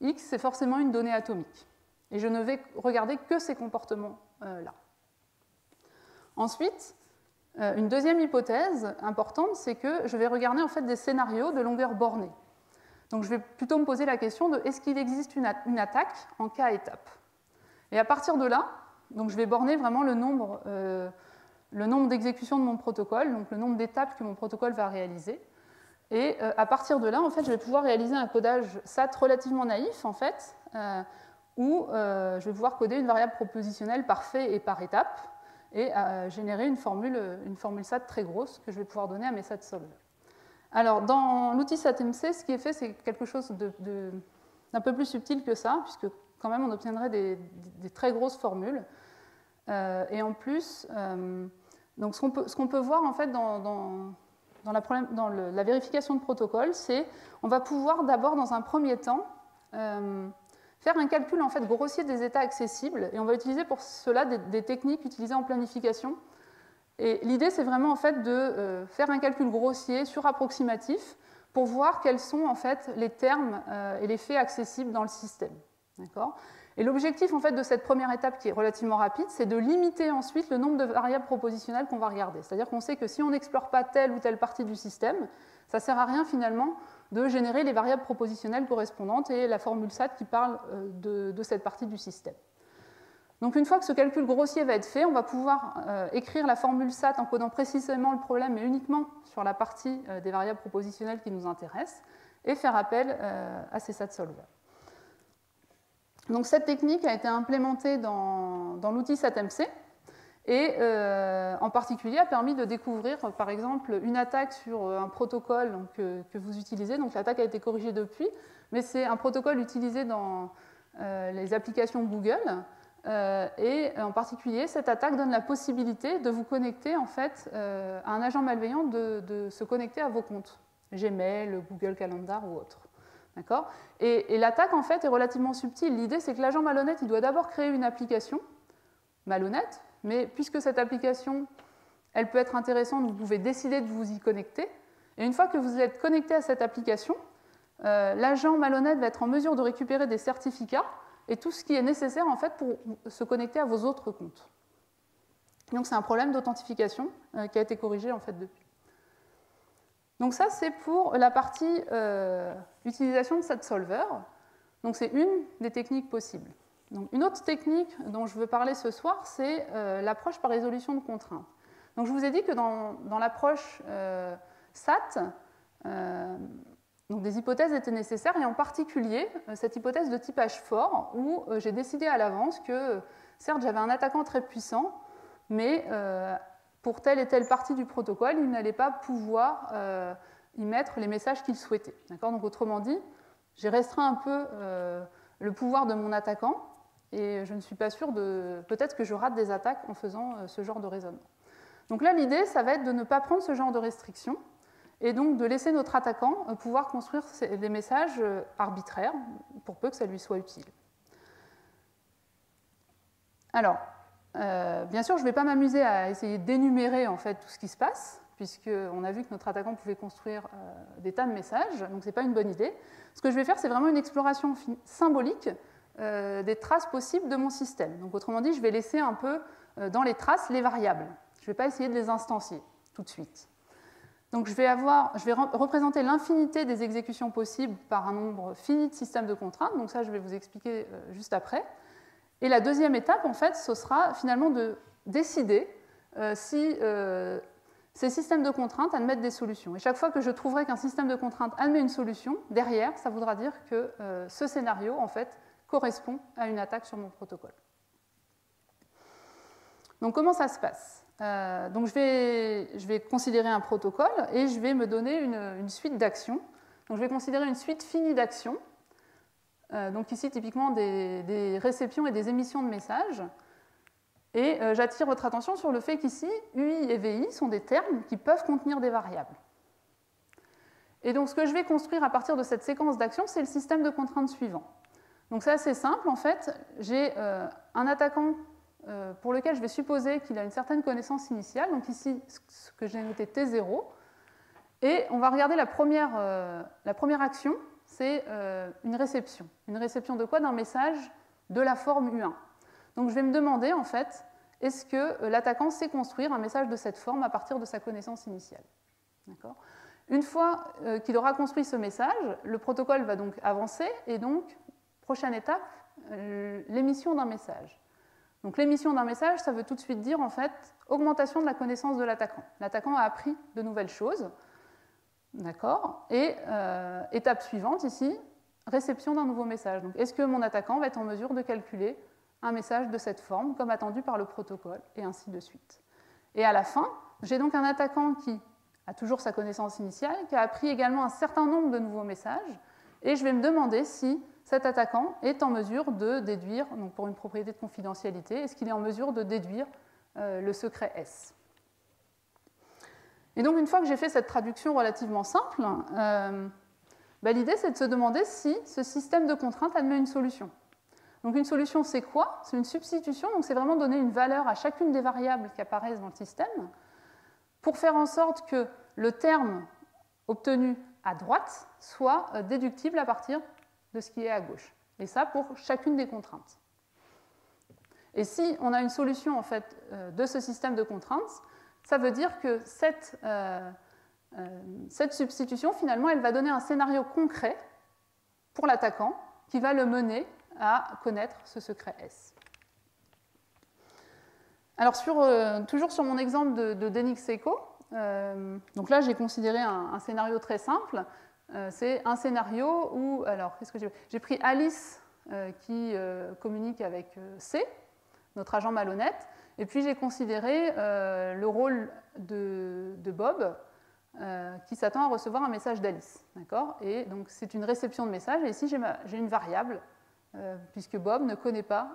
x c'est forcément une donnée atomique. Et je ne vais regarder que ces comportements-là. Ensuite, une deuxième hypothèse importante, c'est que je vais regarder en fait des scénarios de longueur bornée. Donc je vais plutôt me poser la question de est-ce qu'il existe une attaque en cas étape. Et à partir de là, donc je vais borner vraiment le nombre d'exécutions de mon protocole, donc le nombre d'étapes que mon protocole va réaliser. Et à partir de là, en fait, je vais pouvoir réaliser un codage SAT relativement naïf, en fait, où je vais pouvoir coder une variable propositionnelle par fait et par étape, et générer une formule SAT très grosse que je vais pouvoir donner à mes SAT solvers. Alors, dans l'outil SATMC, ce qui est fait, c'est quelque chose d'un peu plus subtil que ça, puisque quand même on obtiendrait des très grosses formules. Et en plus, donc ce qu'on peut voir en fait dans la vérification de protocole, c'est on va pouvoir d'abord, dans un premier temps, faire un calcul en fait, grossier des états accessibles, et on va utiliser pour cela des techniques utilisées en planification. Et l'idée, c'est vraiment en fait, de faire un calcul grossier, surapproximatif, pour voir quels sont en fait, les termes et les faits accessibles dans le système. Et l'objectif en fait, de cette première étape, qui est relativement rapide, c'est de limiter ensuite le nombre de variables propositionnelles qu'on va regarder. C'est-à-dire qu'on sait que si on n'explore pas telle ou telle partie du système, ça ne sert à rien finalement de générer les variables propositionnelles correspondantes et la formule SAT qui parle de cette partie du système. Donc une fois que ce calcul grossier va être fait, on va pouvoir écrire la formule SAT en codant précisément le problème, mais uniquement sur la partie des variables propositionnelles qui nous intéressent, et faire appel à ces SAT solvers. Donc cette technique a été implémentée dans l'outil SATMC, et en particulier a permis de découvrir, par exemple, une attaque sur un protocole que vous utilisez. Donc l'attaque a été corrigée depuis, mais c'est un protocole utilisé dans les applications Google. Et en particulier, cette attaque donne la possibilité de vous connecter en fait, à un agent malveillant de se connecter à vos comptes, Gmail, Google Calendar ou autre. Et l'attaque en fait, est relativement subtile. L'idée, c'est que l'agent malhonnête il doit d'abord créer une application malhonnête, mais puisque cette application, elle peut être intéressante, vous pouvez décider de vous y connecter. Et une fois que vous êtes connecté à cette application, l'agent malhonnête va être en mesure de récupérer des certificats et tout ce qui est nécessaire en fait, pour se connecter à vos autres comptes. Donc c'est un problème d'authentification qui a été corrigé en fait, depuis. Donc ça, c'est pour la partie utilisation de SAT Solver. Donc c'est une des techniques possibles. Donc, une autre technique dont je veux parler ce soir, c'est l'approche par résolution de contraintes. Donc, je vous ai dit que dans l'approche SAT, donc des hypothèses étaient nécessaires, et en particulier cette hypothèse de typage fort, où j'ai décidé à l'avance que, certes, j'avais un attaquant très puissant, mais pour telle et telle partie du protocole, il n'allait pas pouvoir y mettre les messages qu'il souhaitait. Donc, autrement dit, j'ai restreint un peu le pouvoir de mon attaquant, et je ne suis pas sûre de... Peut-être que je rate des attaques en faisant ce genre de raisonnement. Donc là, l'idée, ça va être de ne pas prendre ce genre de restrictions, et donc de laisser notre attaquant pouvoir construire des messages arbitraires, pour peu que ça lui soit utile. Alors, bien sûr, je ne vais pas m'amuser à essayer d'énumérer en fait, tout ce qui se passe, puisqu'on a vu que notre attaquant pouvait construire des tas de messages, donc ce n'est pas une bonne idée. Ce que je vais faire, c'est vraiment une exploration symbolique des traces possibles de mon système. Donc, autrement dit, je vais laisser un peu dans les traces les variables. Je ne vais pas essayer de les instancier tout de suite. Donc, je vais représenter l'infinité des exécutions possibles par un nombre fini de systèmes de contraintes. Donc ça, je vais vous expliquer juste après. Et la deuxième étape, en fait, ce sera finalement de décider si ces systèmes de contraintes admettent des solutions. Et chaque fois que je trouverai qu'un système de contraintes admet une solution, derrière, ça voudra dire que ce scénario, en fait, correspond à une attaque sur mon protocole. Donc comment ça se passe ? Donc je vais considérer un protocole et je vais me donner une suite d'actions. Donc je vais considérer une suite finie d'actions. Donc ici typiquement des réceptions et des émissions de messages. Et j'attire votre attention sur le fait qu'ici, UI et VI sont des termes qui peuvent contenir des variables. Et donc ce que je vais construire à partir de cette séquence d'actions, c'est le système de contraintes suivant. Donc c'est assez simple, en fait, j'ai un attaquant pour lequel je vais supposer qu'il a une certaine connaissance initiale, donc ici ce que j'ai noté T0, et on va regarder la première action, c'est une réception. Une réception de quoi ? D'un message de la forme U1. Donc je vais me demander, en fait, est-ce que l'attaquant sait construire un message de cette forme à partir de sa connaissance initiale ? D'accord ? Une fois qu'il aura construit ce message, le protocole va donc avancer, et donc, prochaine étape, l'émission d'un message. Donc l'émission d'un message, ça veut tout de suite dire, en fait, augmentation de la connaissance de l'attaquant. L'attaquant a appris de nouvelles choses, d'accord ? Et étape suivante, ici, réception d'un nouveau message. Donc est-ce que mon attaquant va être en mesure de calculer un message de cette forme, comme attendu par le protocole, et ainsi de suite. Et à la fin, j'ai donc un attaquant qui a toujours sa connaissance initiale, qui a appris également un certain nombre de nouveaux messages, et je vais me demander si cet attaquant est en mesure de déduire, donc pour une propriété de confidentialité, est-ce qu'il est en mesure de déduire le secret S. Et donc, une fois que j'ai fait cette traduction relativement simple, l'idée, c'est de se demander si ce système de contraintes admet une solution. Donc, une solution, c'est quoi? C'est une substitution, donc c'est vraiment donner une valeur à chacune des variables qui apparaissent dans le système pour faire en sorte que le terme obtenu à droite soit déductible à partir de ce qui est à gauche. Et ça pour chacune des contraintes. Et si on a une solution en fait, de ce système de contraintes, ça veut dire que cette substitution, finalement, elle va donner un scénario concret pour l'attaquant qui va le mener à connaître ce secret S. Alors, toujours sur mon exemple de DNX-ECO, donc là, j'ai considéré un scénario très simple. C'est un scénario où, alors, qu'est-ce que j'ai pris Alice qui communique avec C, notre agent malhonnête, et puis j'ai considéré le rôle de Bob qui s'attend à recevoir un message d'Alice. Et donc, c'est une réception de message, et ici, j'ai une variable, puisque Bob ne connaît pas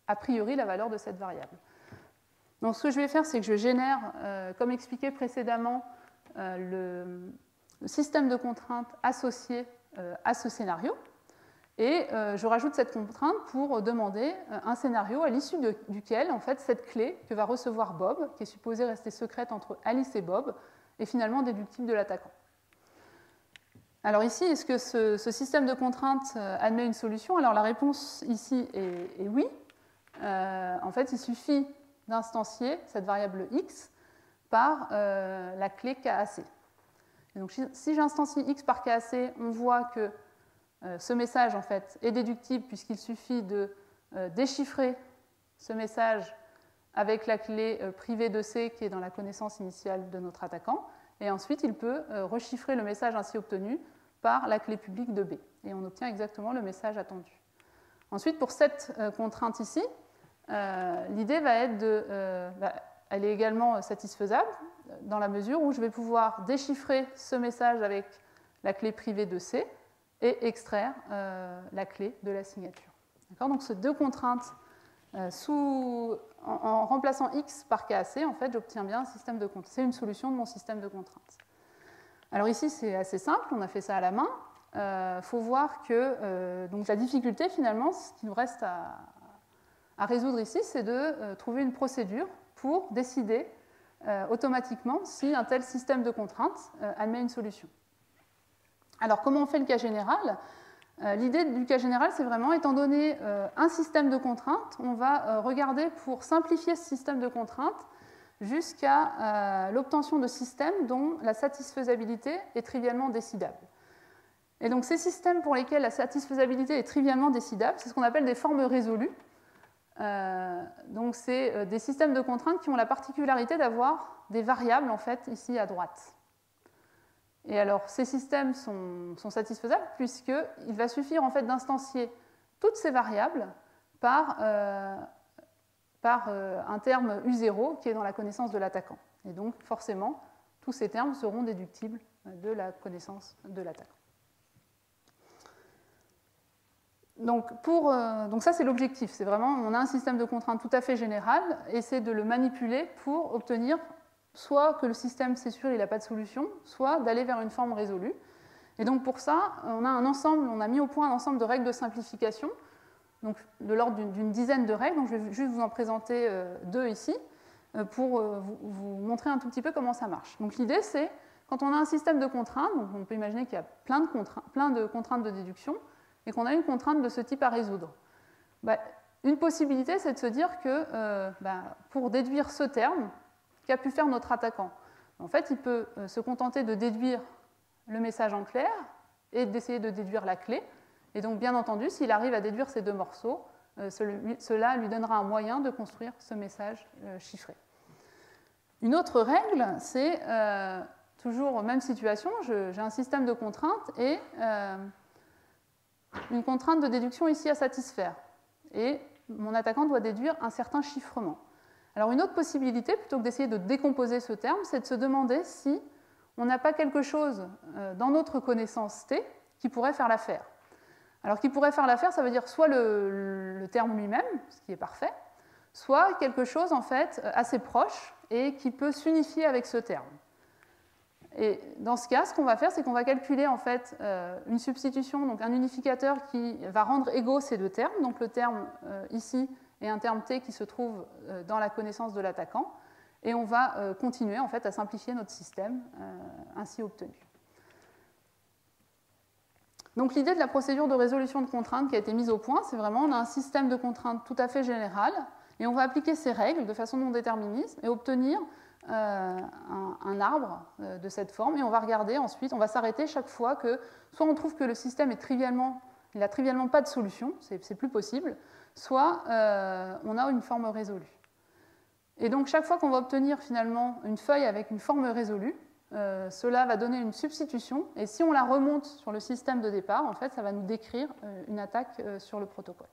a priori la valeur de cette variable. Donc, ce que je vais faire, c'est que je génère, comme expliqué précédemment, le système de contraintes associé à ce scénario. Et je rajoute cette contrainte pour demander un scénario à l'issue duquel, en fait, cette clé que va recevoir Bob, qui est supposée rester secrète entre Alice et Bob, est finalement déductible de l'attaquant. Alors ici, est-ce que ce système de contraintes admet une solution? Alors la réponse ici est oui. En fait, il suffit d'instancier cette variable x par la clé KAC. Et donc, si j'instancie x par KAC, on voit que ce message en fait, est déductible puisqu'il suffit de déchiffrer ce message avec la clé privée de C qui est dans la connaissance initiale de notre attaquant. Et ensuite, il peut rechiffrer le message ainsi obtenu par la clé publique de B. Et on obtient exactement le message attendu. Ensuite, pour cette contrainte ici, l'idée va être elle est également satisfaisable dans la mesure où je vais pouvoir déchiffrer ce message avec la clé privée de C et extraire la clé de la signature. Donc, ces deux contraintes, en remplaçant x par KAC, en fait, j'obtiens bien un système de contraintes. C'est une solution de mon système de contraintes. Alors ici, c'est assez simple, on a fait ça à la main. Faut voir que donc la difficulté, finalement, ce qui nous reste à résoudre ici, c'est de trouver une procédure pour décider automatiquement si un tel système de contraintes admet une solution. Alors, comment on fait le cas général? L'idée du cas général, c'est vraiment, étant donné un système de contraintes, on va regarder pour simplifier ce système de contraintes jusqu'à l'obtention de systèmes dont la satisfaisabilité est trivialement décidable. Et donc, ces systèmes pour lesquels la satisfaisabilité est trivialement décidable, c'est ce qu'on appelle des formes résolues. Donc, c'est des systèmes de contraintes qui ont la particularité d'avoir des variables, en fait, ici à droite. Et alors, ces systèmes sont satisfaisables puisqu'il va suffire en fait, d'instancier toutes ces variables par un terme U0 qui est dans la connaissance de l'attaquant. Et donc, forcément, tous ces termes seront déductibles de la connaissance de l'attaquant. Donc ça, c'est l'objectif. C'est vraiment, on a un système de contraintes tout à fait général et c'est de le manipuler pour obtenir soit que le système, c'est sûr, il n'a pas de solution, soit d'aller vers une forme résolue. Et donc pour ça, on a mis au point un ensemble de règles de simplification, donc de l'ordre d'une dizaine de règles. Donc je vais juste vous en présenter deux ici, pour vous montrer un tout petit peu comment ça marche. Donc l'idée, c'est, quand on a un système de contraintes, donc on peut imaginer qu'il y a plein de contraintes de déduction, et qu'on a une contrainte de ce type à résoudre. Une possibilité, c'est de se dire que pour déduire ce terme, qu'a pu faire notre attaquant? En fait, il peut se contenter de déduire le message en clair et d'essayer de déduire la clé. Et donc, bien entendu, s'il arrive à déduire ces deux morceaux, cela lui donnera un moyen de construire ce message chiffré. Une autre règle, c'est toujours même situation, j'ai un système de contraintes et une contrainte de déduction ici à satisfaire. Et mon attaquant doit déduire un certain chiffrement. Alors une autre possibilité, plutôt que d'essayer de décomposer ce terme, c'est de se demander si on n'a pas quelque chose dans notre connaissance T qui pourrait faire l'affaire. Alors qui pourrait faire l'affaire, ça veut dire soit le terme lui-même, ce qui est parfait, soit quelque chose en fait assez proche et qui peut s'unifier avec ce terme. Et dans ce cas, ce qu'on va faire, c'est qu'on va calculer en fait une substitution, donc un unificateur qui va rendre égaux ces deux termes, donc le terme ici et un terme t qui se trouve dans la connaissance de l'attaquant, et on va continuer en fait à simplifier notre système ainsi obtenu. Donc l'idée de la procédure de résolution de contraintes qui a été mise au point, c'est vraiment on a un système de contraintes tout à fait général, et on va appliquer ces règles de façon non déterministe et obtenir un arbre de cette forme, et on va regarder ensuite, on va s'arrêter chaque fois que soit on trouve que le système est il n'a trivialement pas de solution, c'est plus possible, soit on a une forme résolue. Et donc chaque fois qu'on va obtenir finalement une feuille avec une forme résolue, cela va donner une substitution, et si on la remonte sur le système de départ, en fait, ça va nous décrire une attaque sur le protocole.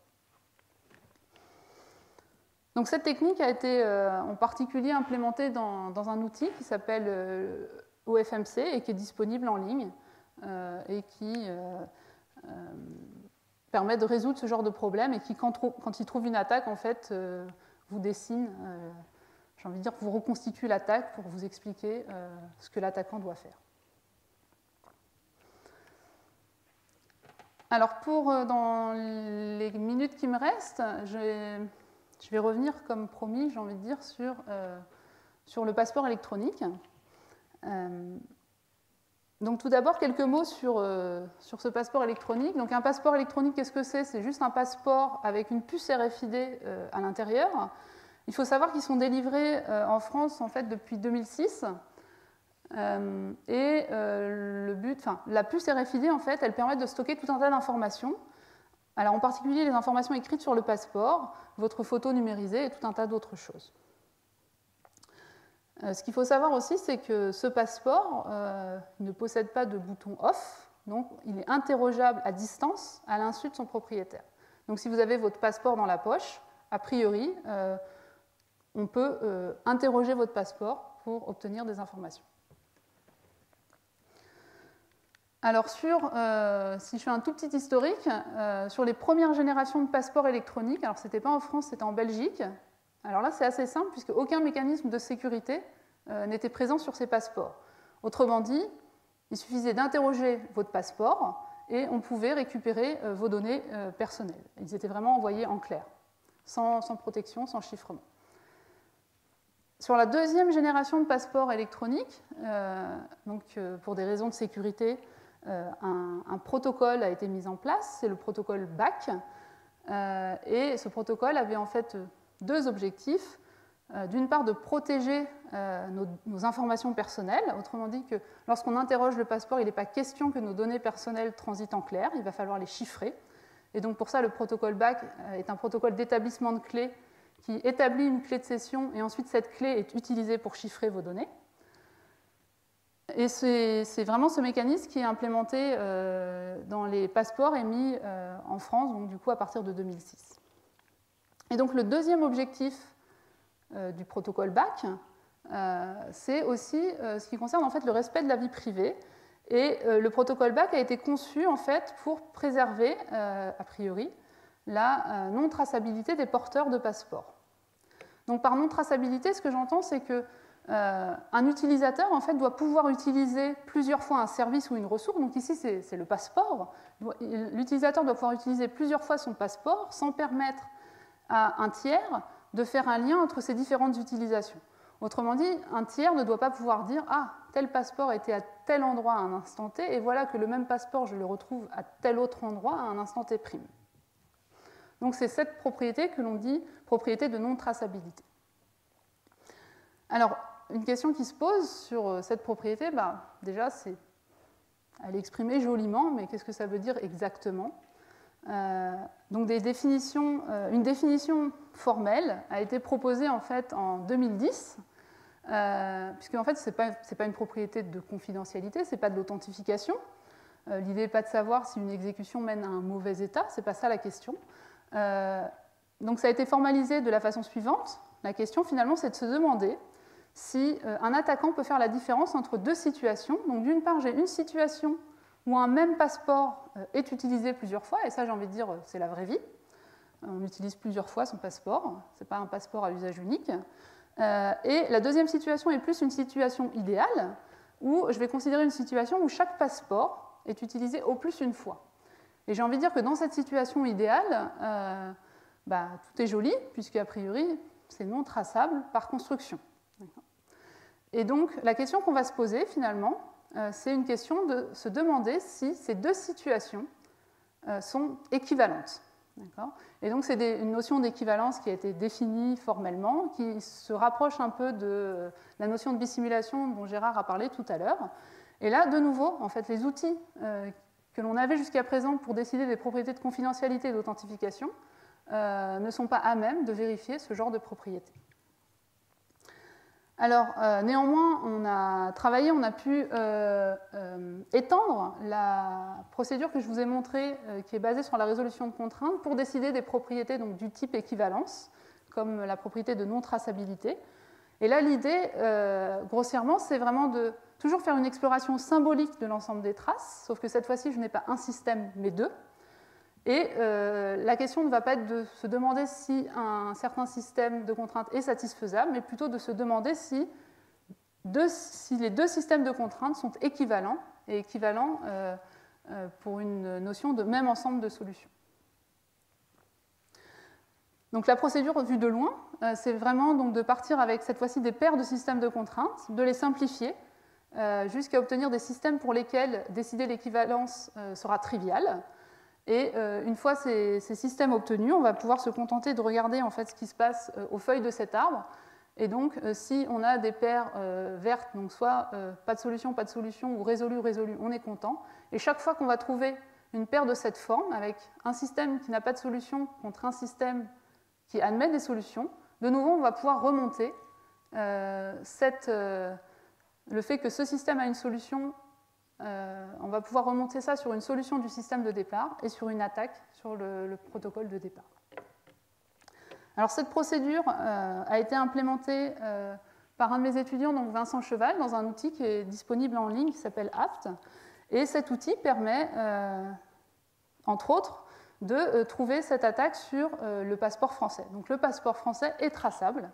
Donc cette technique a été en particulier implémentée dans un outil qui s'appelle OFMC et qui est disponible en ligne et qui permet de résoudre ce genre de problème et qui, quand il trouve une attaque, en fait, vous dessine, j'ai envie de dire, vous reconstitue l'attaque pour vous expliquer ce que l'attaquant doit faire. Alors dans les minutes qui me restent, je vais revenir, comme promis, j'ai envie de dire, sur le passeport électronique. Donc tout d'abord, quelques mots sur ce passeport électronique. Donc un passeport électronique, qu'est-ce que c'est? C'est juste un passeport avec une puce RFID à l'intérieur. Il faut savoir qu'ils sont délivrés en France en fait, depuis 2006. La puce RFID, en fait, elle permet de stocker tout un tas d'informations. Alors en particulier les informations écrites sur le passeport, votre photo numérisée et tout un tas d'autres choses. Ce qu'il faut savoir aussi, c'est que ce passeport ne possède pas de bouton off, donc il est interrogeable à distance à l'insu de son propriétaire. Donc si vous avez votre passeport dans la poche, a priori, on peut interroger votre passeport pour obtenir des informations. Alors si je fais un tout petit historique, sur les premières générations de passeports électroniques, alors ce n'était pas en France, c'était en Belgique. Alors là c'est assez simple puisque aucun mécanisme de sécurité n'était présent sur ces passeports. Autrement dit, il suffisait d'interroger votre passeport et on pouvait récupérer vos données personnelles. Ils étaient vraiment envoyés en clair, sans protection, sans chiffrement. Sur la deuxième génération de passeports électroniques, pour des raisons de sécurité, un protocole a été mis en place, c'est le protocole BAC, et ce protocole avait en fait deux objectifs. D'une part, de protéger nos informations personnelles, autrement dit que lorsqu'on interroge le passeport, il n'est pas question que nos données personnelles transitent en clair, il va falloir les chiffrer. Et donc pour ça, le protocole BAC est un protocole d'établissement de clés qui établit une clé de session et ensuite cette clé est utilisée pour chiffrer vos données. Et c'est vraiment ce mécanisme qui est implémenté dans les passeports émis en France, donc du coup à partir de 2006. Et donc le deuxième objectif du protocole BAC, c'est aussi ce qui concerne en fait le respect de la vie privée. Et le protocole BAC a été conçu en fait pour préserver, a priori, la non-traçabilité des porteurs de passeports. Donc par non-traçabilité, ce que j'entends, c'est que un utilisateur en fait, doit pouvoir utiliser plusieurs fois un service ou une ressource. Donc ici, c'est le passeport. L'utilisateur doit pouvoir utiliser plusieurs fois son passeport sans permettre à un tiers de faire un lien entre ces différentes utilisations. Autrement dit, un tiers ne doit pas pouvoir dire « Ah, tel passeport était à tel endroit à un instant T, et voilà que le même passeport, je le retrouve à tel autre endroit à un instant T'. » Donc c'est cette propriété que l'on dit propriété de non-traçabilité. Alors, une question qui se pose sur cette propriété, déjà, elle est exprimée joliment, mais qu'est-ce que ça veut dire exactement? Donc une définition formelle a été proposée en fait en 2010, puisque en fait c'est pas une propriété de confidentialité, c'est pas de l'authentification. L'idée n'est pas de savoir si une exécution mène à un mauvais état, c'est pas ça la question. Donc ça a été formalisé de la façon suivante. La question finalement c'est de se demander si un attaquant peut faire la différence entre deux situations. Donc d'une part j'ai une situation où un même passeport est utilisé plusieurs fois, et ça j'ai envie de dire c'est la vraie vie. On utilise plusieurs fois son passeport, ce n'est pas un passeport à usage unique. Et la deuxième situation est plus une situation idéale, où je vais considérer une situation où chaque passeport est utilisé au plus une fois. Et j'ai envie de dire que dans cette situation idéale, tout est joli, puisqu'a priori, c'est non traçable par construction. Et donc, la question qu'on va se poser, finalement, c'est une question de se demander si ces deux situations sont équivalentes. Et donc, c'est une notion d'équivalence qui a été définie formellement, qui se rapproche un peu de la notion de bissimulation dont Gérard a parlé tout à l'heure. Et là, de nouveau, en fait, les outils que l'on avait jusqu'à présent pour décider des propriétés de confidentialité et d'authentification ne sont pas à même de vérifier ce genre de propriétés. Alors, néanmoins, on a travaillé, on a pu étendre la procédure que je vous ai montrée, qui est basée sur la résolution de contraintes, pour décider des propriétés donc, du type équivalence, comme la propriété de non-traçabilité. Et là, l'idée, grossièrement, c'est vraiment de toujours faire une exploration symbolique de l'ensemble des traces, sauf que cette fois-ci, je n'ai pas un système, mais deux. Et la question ne va pas être de se demander si un certain système de contraintes est satisfaisable, mais plutôt de se demander si les deux systèmes de contraintes sont équivalents, et équivalents pour une notion de même ensemble de solutions. Donc la procédure vue de loin, c'est vraiment donc, de partir avec cette fois-ci des paires de systèmes de contraintes, de les simplifier, jusqu'à obtenir des systèmes pour lesquels décider l'équivalence sera trivial. Et une fois ces systèmes obtenus, on va pouvoir se contenter de regarder en fait, ce qui se passe aux feuilles de cet arbre. Et donc, si on a des paires vertes, donc soit pas de solution, ou résolu, on est content. Et chaque fois qu'on va trouver une paire de cette forme, avec un système qui n'a pas de solution contre un système qui admet des solutions, de nouveau, on va pouvoir remonter le fait que ce système a une solution. On va pouvoir remonter ça sur une solution du système de départ et sur une attaque sur le protocole de départ. Alors cette procédure a été implémentée par un de mes étudiants, donc Vincent Cheval, dans un outil qui est disponible en ligne qui s'appelle apt. Et cet outil permet, entre autres, de trouver cette attaque sur le passeport français. Donc le passeport français est traçable.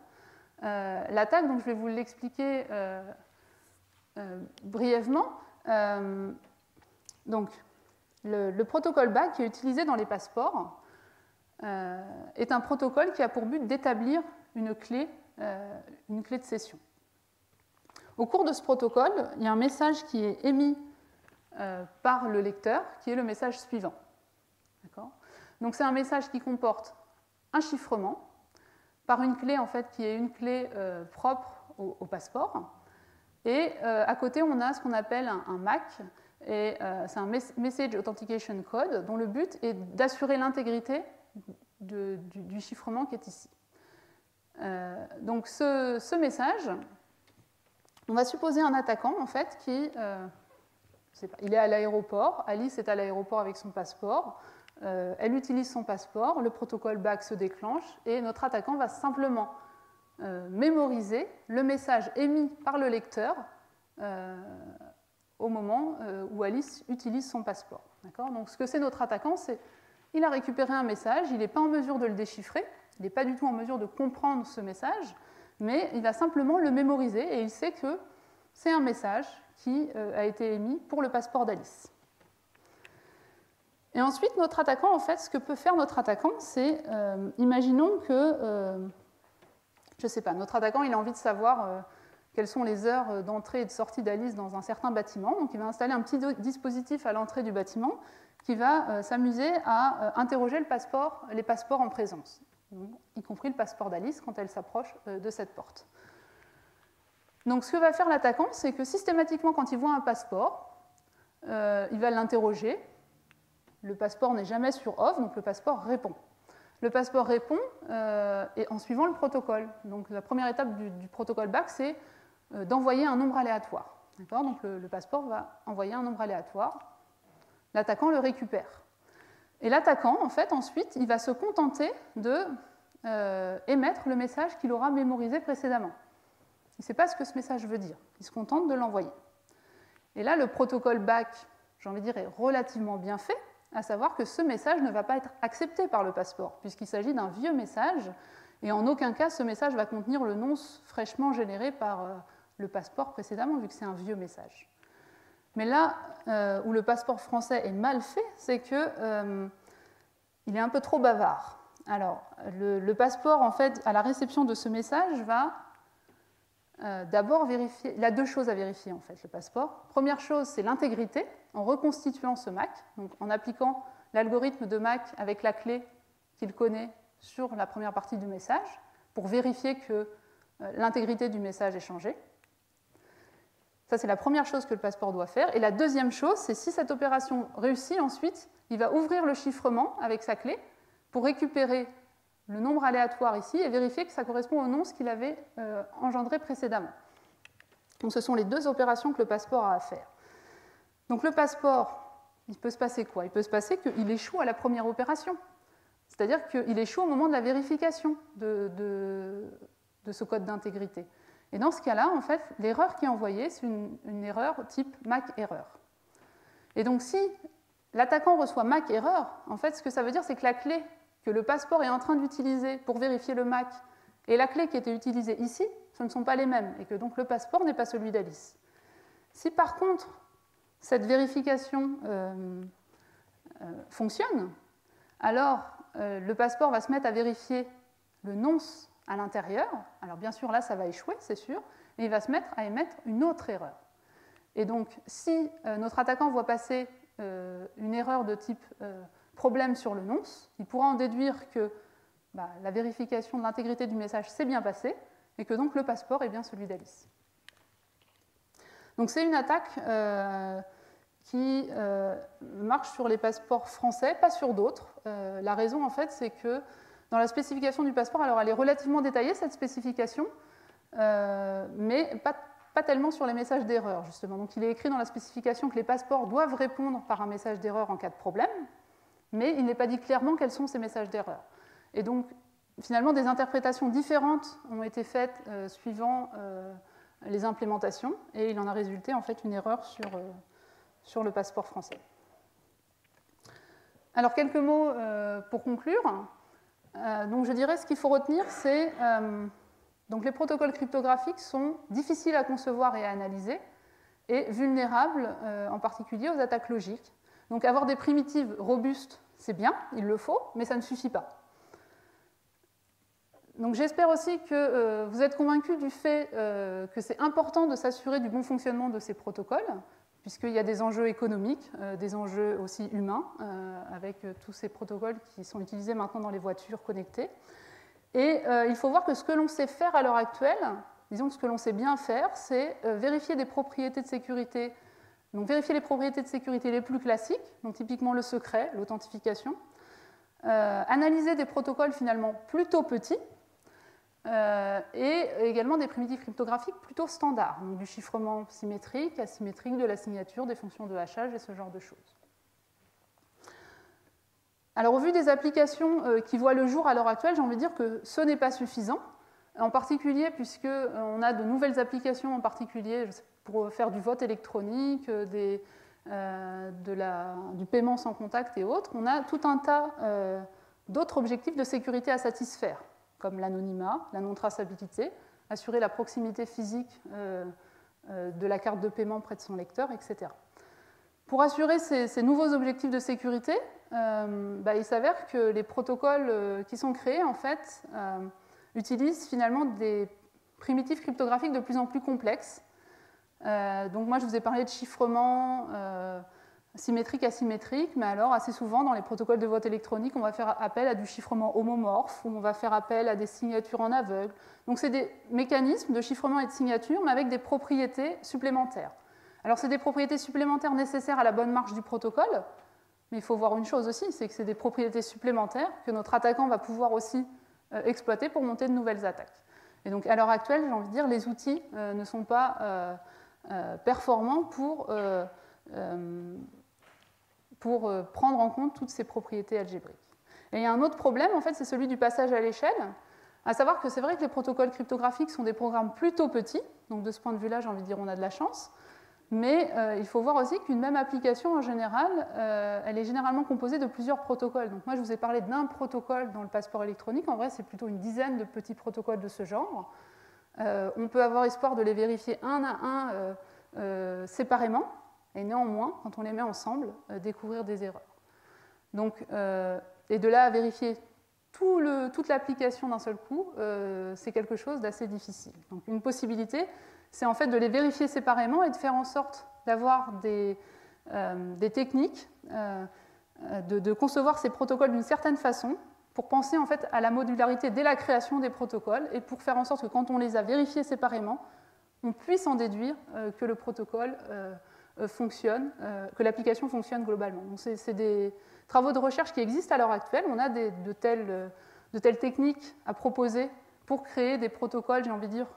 L'attaque, donc je vais vous l'expliquer brièvement. Donc, le protocole BAC qui est utilisé dans les passeports est un protocole qui a pour but d'établir une clé de session. Au cours de ce protocole, il y a un message qui est émis par le lecteur, qui est le message suivant. Donc, c'est un message qui comporte un chiffrement par une clé en fait, qui est une clé propre au passeport. Et à côté, on a ce qu'on appelle un MAC, et c'est un Message Authentication Code, dont le but est d'assurer l'intégrité du chiffrement qui est ici. Donc ce message, on va supposer un attaquant en fait, qui il est à l'aéroport, Alice est à l'aéroport avec son passeport, elle utilise son passeport, le protocole BAC se déclenche, et notre attaquant va simplement mémoriser le message émis par le lecteur au moment où Alice utilise son passeport. Donc ce que c'est notre attaquant, c'est qu'il a récupéré un message, il n'est pas en mesure de le déchiffrer, il n'est pas du tout en mesure de comprendre ce message, mais il va simplement le mémoriser et il sait que c'est un message qui a été émis pour le passeport d'Alice. Et ensuite, notre attaquant, en fait, ce que peut faire notre attaquant, c'est, imaginons que je ne sais pas, notre attaquant il a envie de savoir quelles sont les heures d'entrée et de sortie d'Alice dans un certain bâtiment. Donc il va installer un petit dispositif à l'entrée du bâtiment qui va s'amuser à interroger les passeports en présence, y compris le passeport d'Alice quand elle s'approche de cette porte. Donc ce que va faire l'attaquant, c'est que systématiquement quand il voit un passeport, il va l'interroger. Le passeport n'est jamais sur off, donc le passeport répond. Le passeport répond en suivant le protocole. Donc la première étape du protocole BAC, c'est d'envoyer un nombre aléatoire. Donc le passeport va envoyer un nombre aléatoire. L'attaquant le récupère. Et l'attaquant, en fait, ensuite, il va se contenter de émettre le message qu'il aura mémorisé précédemment. Il ne sait pas ce que ce message veut dire. Il se contente de l'envoyer. Et là, le protocole BAC, j'ai envie de dire, est relativement bien fait, à savoir que ce message ne va pas être accepté par le passeport, puisqu'il s'agit d'un vieux message, et en aucun cas ce message va contenir le nonce fraîchement généré par le passeport précédemment, vu que c'est un vieux message. Mais là où le passeport français est mal fait, c'est qu'il est un peu trop bavard. Alors, le passeport, en fait, à la réception de ce message, va d'abord vérifier. Il a deux choses à vérifier, en fait, le passeport. Première chose, c'est l'intégrité, en reconstituant ce MAC, donc en appliquant l'algorithme de MAC avec la clé qu'il connaît sur la première partie du message, pour vérifier que l'intégrité du message est changée. Ça, c'est la première chose que le passeport doit faire. Et la deuxième chose, c'est si cette opération réussit, ensuite, il va ouvrir le chiffrement avec sa clé pour récupérer le nombre aléatoire ici et vérifier que ça correspond au nom qu'il avait engendré précédemment. Donc ce sont les deux opérations que le passeport a à faire. Donc le passeport, il peut se passer quoi? Il peut se passer qu'il échoue à la première opération. C'est-à-dire qu'il échoue au moment de la vérification de ce code d'intégrité. Et dans ce cas-là, en fait, l'erreur qui est envoyée, c'est une erreur type MAC-erreur. Et donc si l'attaquant reçoit MAC-erreur, en fait, ce que ça veut dire, c'est que la clé que le passeport est en train d'utiliser pour vérifier le MAC et la clé qui était utilisée ici, ce ne sont pas les mêmes, et que donc le passeport n'est pas celui d'Alice. Si par contre, cette vérification fonctionne, alors le passeport va se mettre à vérifier le nonce à l'intérieur. Alors bien sûr, là, ça va échouer, c'est sûr, et il va se mettre à émettre une autre erreur. Et donc, si notre attaquant voit passer une erreur de type problème sur le nonce, il pourra en déduire que la vérification de l'intégrité du message s'est bien passée et que donc le passeport est bien celui d'Alice. Donc c'est une attaque qui marche sur les passeports français, pas sur d'autres. La raison, en fait, c'est que dans la spécification du passeport, alors elle est relativement détaillée, cette spécification, mais pas tellement sur les messages d'erreur, justement. Donc il est écrit dans la spécification que les passeports doivent répondre par un message d'erreur en cas de problème, mais il n'est pas dit clairement quels sont ces messages d'erreur. Et donc, finalement, des interprétations différentes ont été faites suivant les implémentations, et il en a résulté en fait une erreur sur le passeport français. Alors, quelques mots pour conclure. Donc, je dirais ce qu'il faut retenir, c'est donc les protocoles cryptographiques sont difficiles à concevoir et à analyser, et vulnérables en particulier aux attaques logiques. Donc, avoir des primitives robustes, c'est bien, il le faut, mais ça ne suffit pas. Donc j'espère aussi que vous êtes convaincus du fait que c'est important de s'assurer du bon fonctionnement de ces protocoles, puisqu'il y a des enjeux économiques, des enjeux aussi humains, avec tous ces protocoles qui sont utilisés maintenant dans les voitures connectées. Et il faut voir que ce que l'on sait faire à l'heure actuelle, disons que ce que l'on sait bien faire, c'est vérifier des propriétés de sécurité. Donc vérifier les propriétés de sécurité les plus classiques, donc typiquement le secret, l'authentification, analyser des protocoles finalement plutôt petits, et également des primitives cryptographiques plutôt standards, donc du chiffrement symétrique, asymétrique, de la signature, des fonctions de hachage et ce genre de choses. Alors au vu des applications qui voient le jour à l'heure actuelle, j'ai envie de dire que ce n'est pas suffisant, en particulier puisqu'on a de nouvelles applications, en particulier pour faire du vote électronique, du paiement sans contact et autres. On a tout un tas d'autres objectifs de sécurité à satisfaire, comme l'anonymat, la non-traçabilité, assurer la proximité physique de la carte de paiement près de son lecteur, etc. Pour assurer ces nouveaux objectifs de sécurité, il s'avère que les protocoles qui sont créés, en fait, utilisent finalement des primitives cryptographiques de plus en plus complexes. Donc moi, je vous ai parlé de chiffrement symétrique, asymétrique, mais alors assez souvent dans les protocoles de vote électronique, on va faire appel à du chiffrement homomorphe, ou on va faire appel à des signatures en aveugle. Donc c'est des mécanismes de chiffrement et de signature, mais avec des propriétés supplémentaires. Alors c'est des propriétés supplémentaires nécessaires à la bonne marche du protocole, mais il faut voir une chose aussi, c'est que c'est des propriétés supplémentaires que notre attaquant va pouvoir aussi exploiter pour monter de nouvelles attaques. Et donc à l'heure actuelle, j'ai envie de dire, les outils ne sont pas performants pour prendre en compte toutes ces propriétés algébriques. Et il y a un autre problème, en fait, c'est celui du passage à l'échelle, à savoir que c'est vrai que les protocoles cryptographiques sont des programmes plutôt petits, donc de ce point de vue-là, j'ai envie de dire, on a de la chance, mais il faut voir aussi qu'une même application, en général, elle est généralement composée de plusieurs protocoles. Donc moi, je vous ai parlé d'un protocole dans le passeport électronique, en vrai, c'est plutôt une dizaine de petits protocoles de ce genre, on peut avoir espoir de les vérifier un à un séparément, et néanmoins, quand on les met ensemble, découvrir des erreurs. Donc, et de là à vérifier toute l'application d'un seul coup, c'est quelque chose d'assez difficile. Donc une possibilité, c'est en fait de les vérifier séparément et de faire en sorte d'avoir des techniques, de concevoir ces protocoles d'une certaine façon pour penser en fait à la modularité dès la création des protocoles et pour faire en sorte que quand on les a vérifiés séparément, on puisse en déduire que le protocole fonctionne, que l'application fonctionne globalement. Donc c'est des travaux de recherche qui existent à l'heure actuelle. On a de telles techniques à proposer pour créer des protocoles, j'ai envie de dire,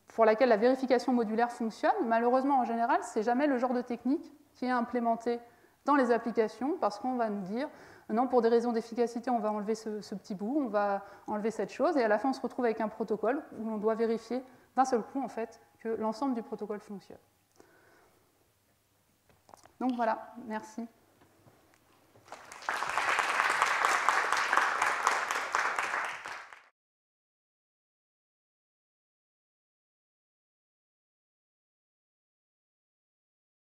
pour laquelle la vérification modulaire fonctionne. Malheureusement, en général, ce n'est jamais le genre de technique qui est implémenté dans les applications parce qu'on va nous dire non, pour des raisons d'efficacité, on va enlever ce petit bout, on va enlever cette chose, et à la fin, on se retrouve avec un protocole où on doit vérifier d'un seul coup, en fait, que l'ensemble du protocole fonctionne. Donc voilà, merci.